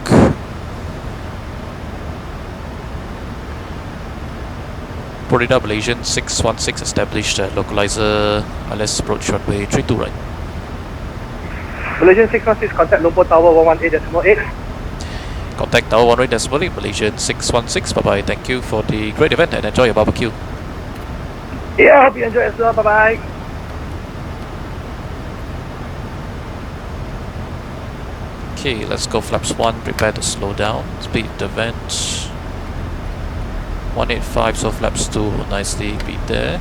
Florida Malaysian 616 established localizer. Let's approach runway 32 right. Malaysian 616, contact Lumpur Tower 118.8. Contact Tower 118.8, Malaysian 616. Bye bye. Thank you for the great event and enjoy your barbecue. Yeah, hope you enjoy as well. Bye bye. Okay, let's go flaps 1, prepare to slow down, speed the vent 185, so flaps 2 will nicely be there.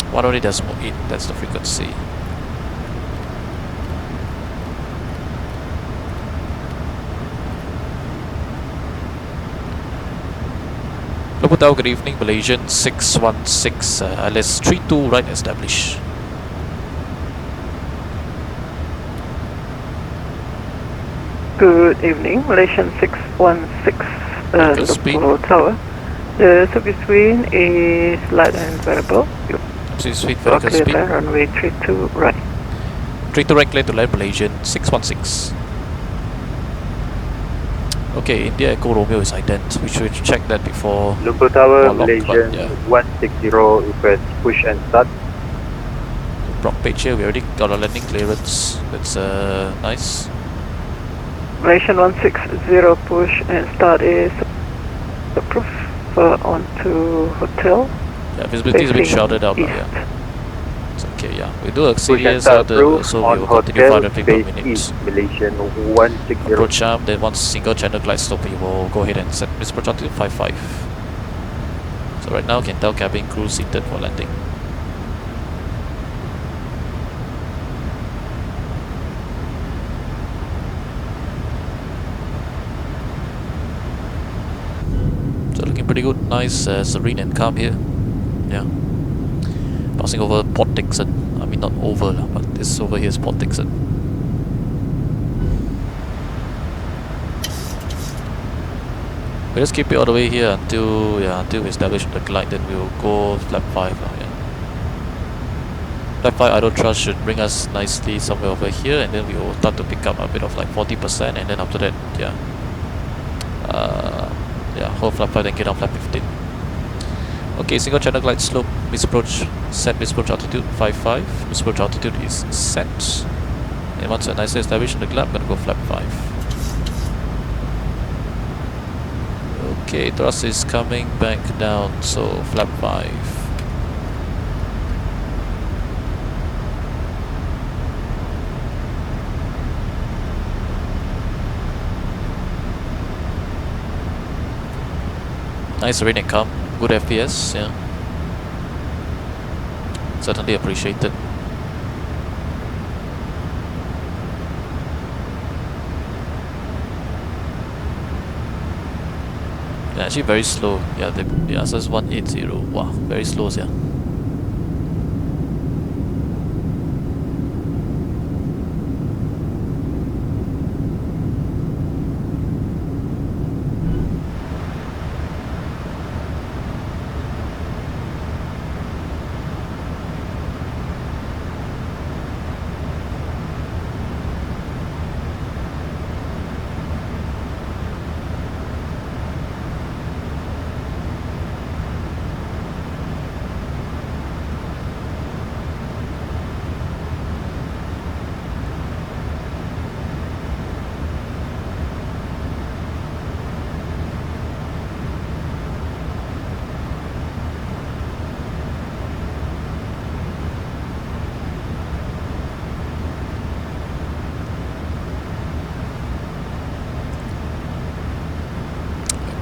108.8, that's the frequency. Loputau, good evening, Malaysian 616, LS 32 right establish. Good evening, Malaysian 616, Lumpur Tower. The service wind is light and variable. Speed, vertical speed. Runway 32 right. 32 right, clear to land, Malaysian 616. Okay, India Echo Romeo is ident. We should check that before. Lumpur Tower, Malaysian 160, request push and start. Brock page here, we already got a landing clearance. That's nice. Malaysian 160, push and start is approved onto hotel. Yeah, visibility is a bit shrouded out now, yeah. It's okay, yeah. We do a series out there, so we will continue 550 per minute. Malaysian 160. Approach arm, then once single channel glide slope, we will go ahead and set approach altitude 55. So right now, can tell cabin crew seated for landing. pretty good, nice, serene and calm here. Yeah. Passing over Port Dickson. I mean, not over, but this over here is Port Dickson. We just keep it all the way here until we establish the glide. Then we will go flap 5. Flap 5 idle thrust should bring us nicely somewhere over here, and then we will start to pick up a bit of like 40%, and then after that, hold flap 5, then get on flap 15. Okay, single channel glide slope, misapproach, set misapproach altitude 55. Misapproach altitude is set. And once we're nicely established in the glide, I'm gonna go flap 5. Okay, thrust is coming back down, so flap 5. Nice serene and calm, good FPS, yeah. Certainly appreciated. Yeah, actually very slow. Yeah, the answer is 180. Wow, very slow, yeah.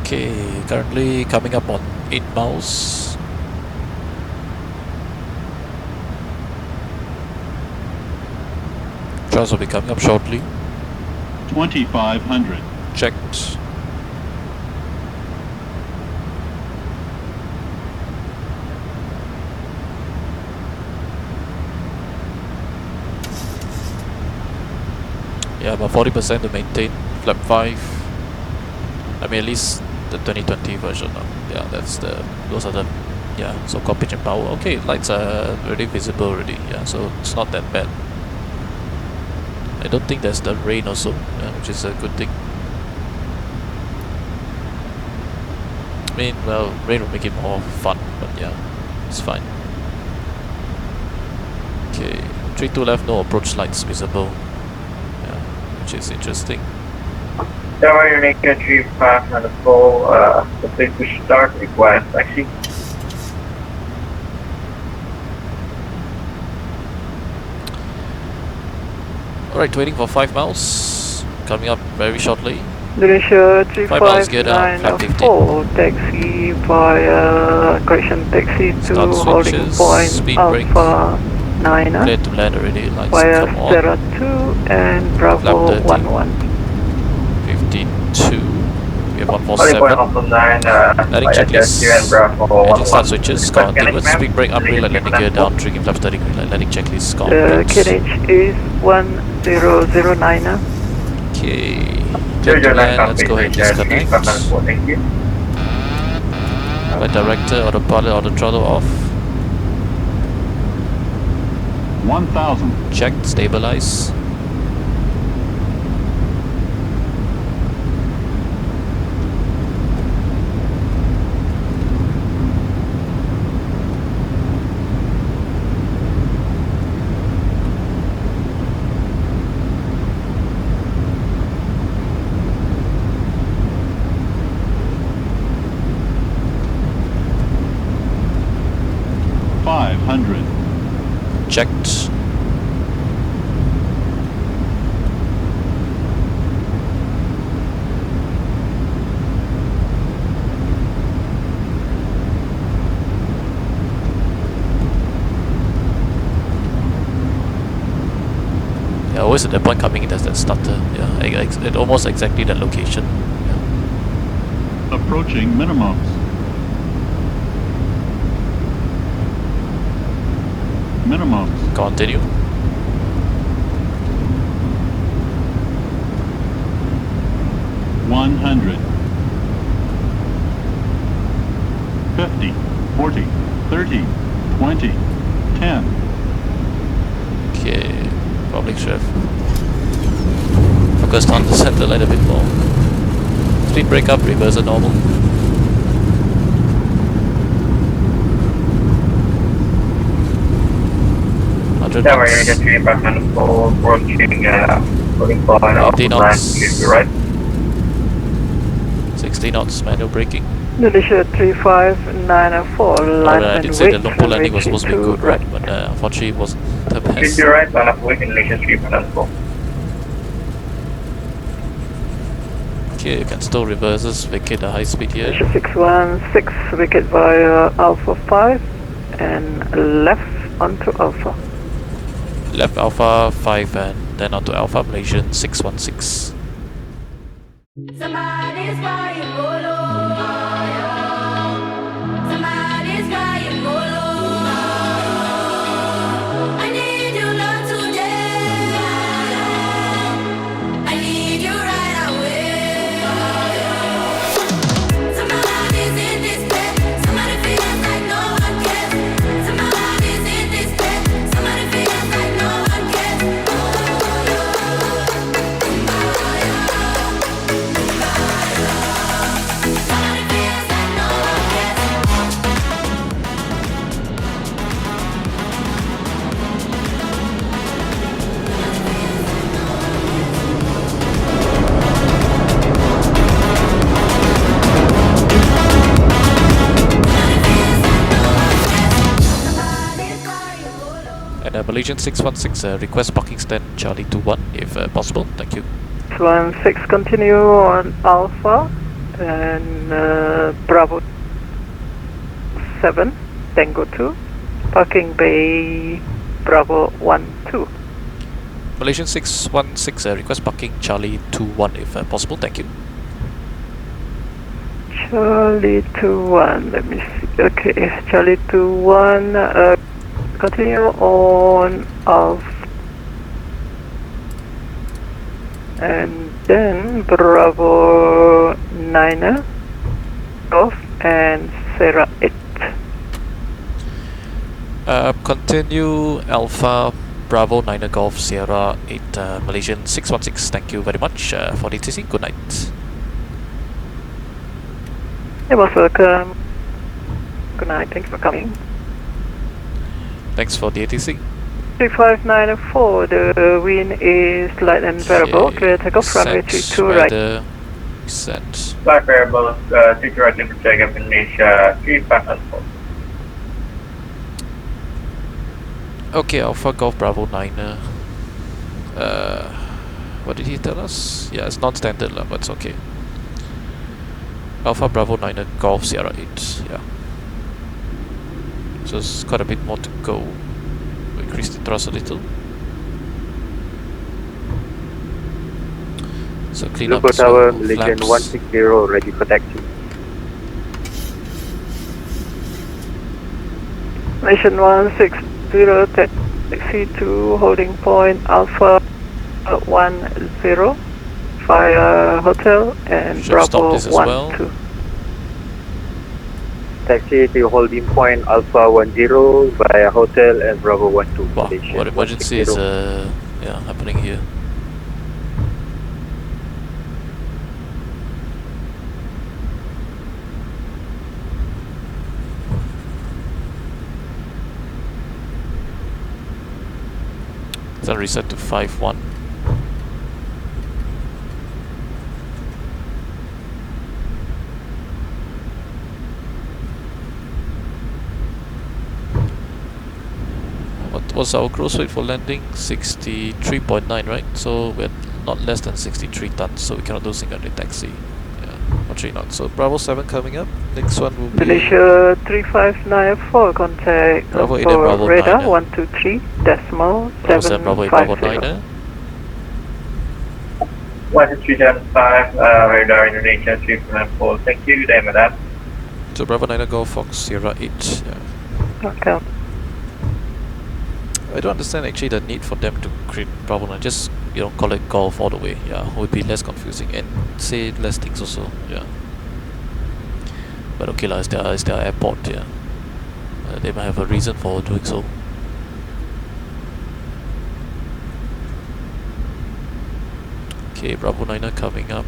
Okay, currently coming up on 8 miles. Thrust will be coming up shortly. 2500. Checked. Yeah, about 40% to maintain. Flap 5. I mean, at least the 2020 version. Yeah, those are the so-called pitch and power. Okay, lights are already visible already. Yeah, so it's not that bad. I don't think there's the rain also, which is a good thing. I mean, well, rain will make it more fun, but yeah, it's fine. Okay, 3-2 left, no approach lights visible. Yeah, which is interesting. Tower Unique 35 on the full, complete push start, requires taxi. Alright, waiting for 5 miles, coming up very shortly. Malaysia 3594, taxi via correction taxi to start holding switches, point speed Alpha 9 clear to land already, lights via come on. Sierra 2 and Bravo 11. 52, we have 147. Landing checklist, engine start switches, gone. Inward speed brake, up green light, landing gear down, triggering flaps 30 green light, landing checklist, gone. The KNH is 1009. Okay, clear to land, let's go ahead and disconnect. Flight director, autopilot, auto throttle off. 1000. Checked, stabilize. Checked. Yeah, always at that point coming in, there's that stutter. Yeah, at almost exactly that location. Yeah. Approaching minimums. Minimums. Continue. $100. 50, 40, 30, 20, 10. Okay, probably should have focused on the center line a bit more. Speed break up, reverse are normal. Tower Unit 3, Batman 4, approaching, holding point, 80 knots. right. 60 knots, manual braking. Malaysia 3594, line I and did say the wait, Lumpur landing was supposed to be to good, right? But unfortunately it wasn't the best. You're right, wait in Malaysia 3, Batman 4. Okay, you can still reverse this, vacate the high speed here. 616, vacate via Alpha 5 and left onto Alpha. Left Alpha 5 and then onto Alpha, Malaysian 616. Somebody's crying bolo. Somebody's crying bolo. I need you not today. I need you right away. Somebody's in despair. Somebody feels like no one cares. Somebody's in despair. Somebody feels like no one cares. And Malaysian 616, request parking stand Charlie 21 if possible, thank you. 616, continue on Alpha and Bravo 7, Tango 2, parking bay Bravo 12. Malaysian 616, request parking Charlie 21 if possible, thank you. Charlie 21, let me see, okay, Charlie 21, continue on Alpha. And then Bravo 9, Golf and Sierra 8. Continue Alpha Bravo 9 Golf Sierra 8 Malaysian 616, thank you very much for the ATC, good night. You're most welcome. Good night, thanks for coming. Thanks for the ATC. 3594, the wind is light and variable, clear takeoff, runway 32 right. Set. Black variable, 60 right for takeoff in Malaysia 3, Batman 4. Okay, Alpha Golf Bravo 9. What did he tell us? Yeah, it's non-standard lah, but it's okay. Alpha Bravo 9 Golf Sierra 8, yeah. So it's quite a bit more to go. Increase the thrust a little. So clean up the Tower, Malaysian 160, ready for taxi. Malaysian 160, taxi to holding point Alpha 10 via hotel and should Bravo stop this as 12. well. Taxi to holding point Alpha 10 via hotel and Bravo 12. Wow, what emergency is yeah, happening here? Then reset to 5-1. What was our gross weight for landing? 63.9, right? So we're not less than 63 tons, so we cannot do single day taxi. Yeah, actually not. So Bravo 7 coming up. Next one will be Malaysia 3594, contact Bravo 8 and for Bravo radar 9. 123 decimal Bravo 8, Bravo 750. 9. 1375, radar Indonesia 394, thank you, Damn that. So Bravo 9 Golf Fox Sierra 8. Yeah. Okay. I don't understand actually the need for them to create Bravo 9. Just, you know, call it Golf all the way. Yeah, would be less confusing and say less things also. Yeah. But okay lah, it's their airport. Yeah. They might have a reason for doing so. Okay, Bravo 9 coming up.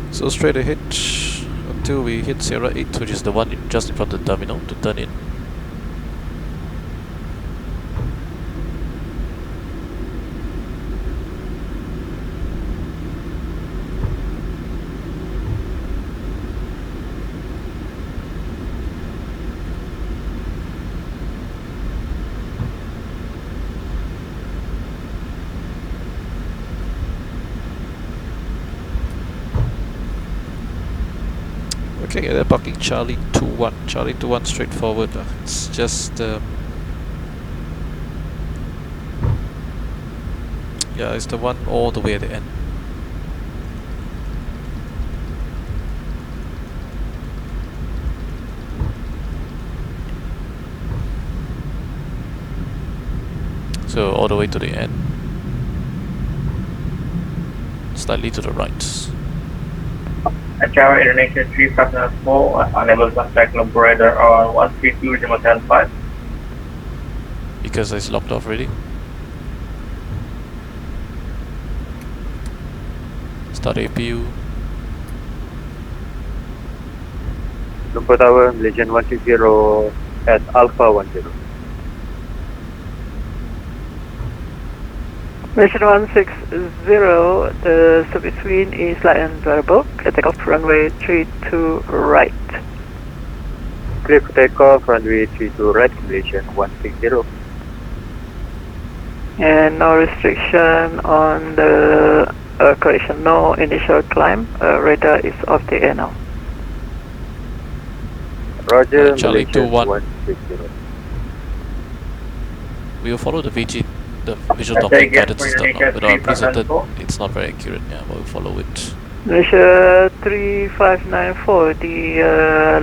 So straight ahead until we hit Sierra 8, which is the one just in front of the terminal to turn in. Okay, they're parking Charlie 21. Charlie 21 straight forward. It's just yeah, it's the one all the way at the end. So all the way to the end. Slightly to the right. Java Indonesia 3594, unable to contact Lumpur radar on 132.75. Because it's locked off already. Start APU. Lumpur Tower, Malaysian 160 at Alpha 10. Malaysian 160, the service wind is light and variable. Takeoff runway 32 right. Clear for takeoff, runway 32 right, Malaysian 160. And no restriction on the correction, no initial climb. Radar is off the air now. Roger, Charlie Malaysian 21. 160. We will follow the visual doppler guidance system now. With our presented, it's not very accurate. Yeah, but we'll follow it. Malaysia 3594, the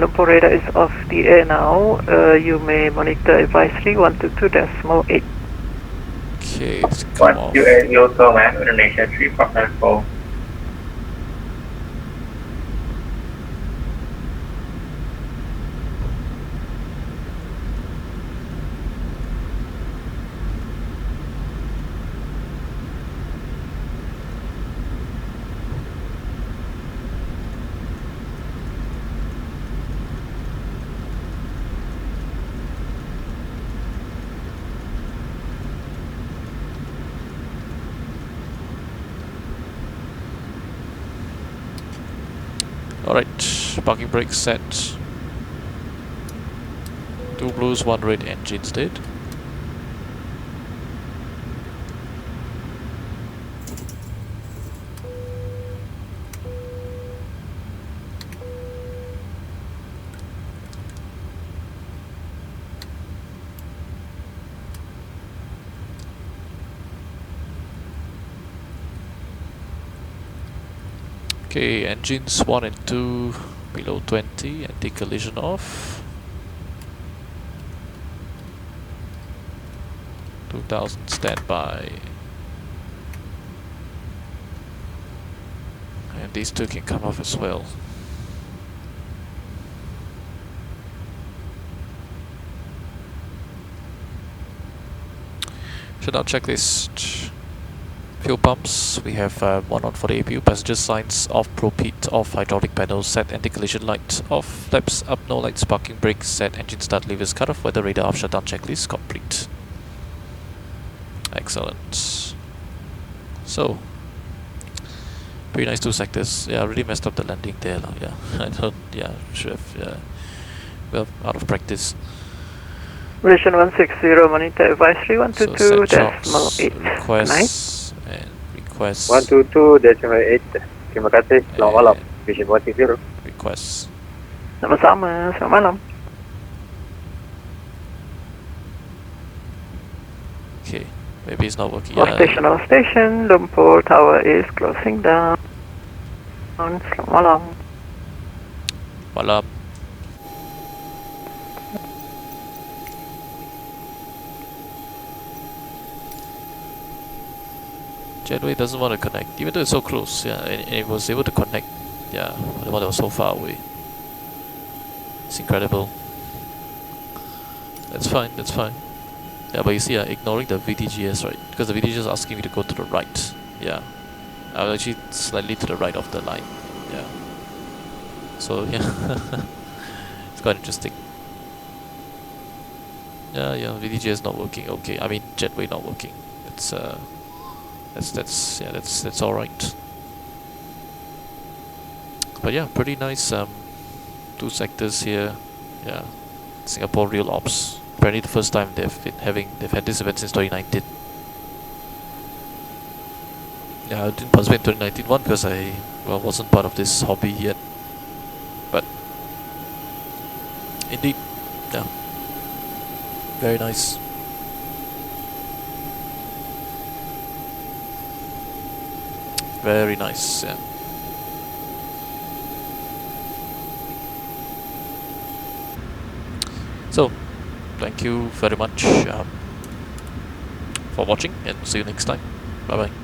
Lumpur radar is off the air now. You may monitor advisory 122.8. Okay, it's come off. 128 local man, Indonesia 3594. Alright, parking brake set. 2 blues, 1 red, engines dead. Okay, engines 1 and 2 below 20, anti-collision off. 2000 standby. And these two can come off as well. Shutdown checklist. Fuel pumps, we have one on for the APU, passenger signs off, probe heat off, hydraulic panels set, anti-collision light off, flaps up, no lights, parking brake set, engine start, levers cut off, weather radar off, shutdown checklist complete. Excellent. So, pretty nice 2 sectors. Yeah, really messed up the landing there. Yeah, I don't, yeah, should have, yeah, well, out of practice. Malaysian 160, monitor advisory 122.8. Requests and requests. 122.8. Terima kasih. Selamat malam. Malaysian 160. Requests. Sama-sama. Selamat malam. Okay, maybe it's not working. All station, Lumpur Tower is closing down. Selamat malam. Malam. Jetway doesn't want to connect, even though it's so close. Yeah, and it was able to connect. Yeah, the one that was so far away. It's incredible. That's fine. That's fine. Yeah, but you see, ignoring the VTGS, right? Because the VTGS is asking me to go to the right. Yeah, I was actually slightly to the right of the line. Yeah. So yeah, it's quite interesting. Yeah, VTGS not working. Okay, I mean Jetway not working. That's all right. But yeah, pretty nice. 2 sectors here. Yeah, Singapore Real Ops. Apparently the first time they've had this event since 2019. Yeah, I didn't participate in 2019 one because I wasn't part of this hobby yet. But indeed, yeah, very nice. Very nice, yeah. So, thank you very much for watching, and see you next time. Bye bye.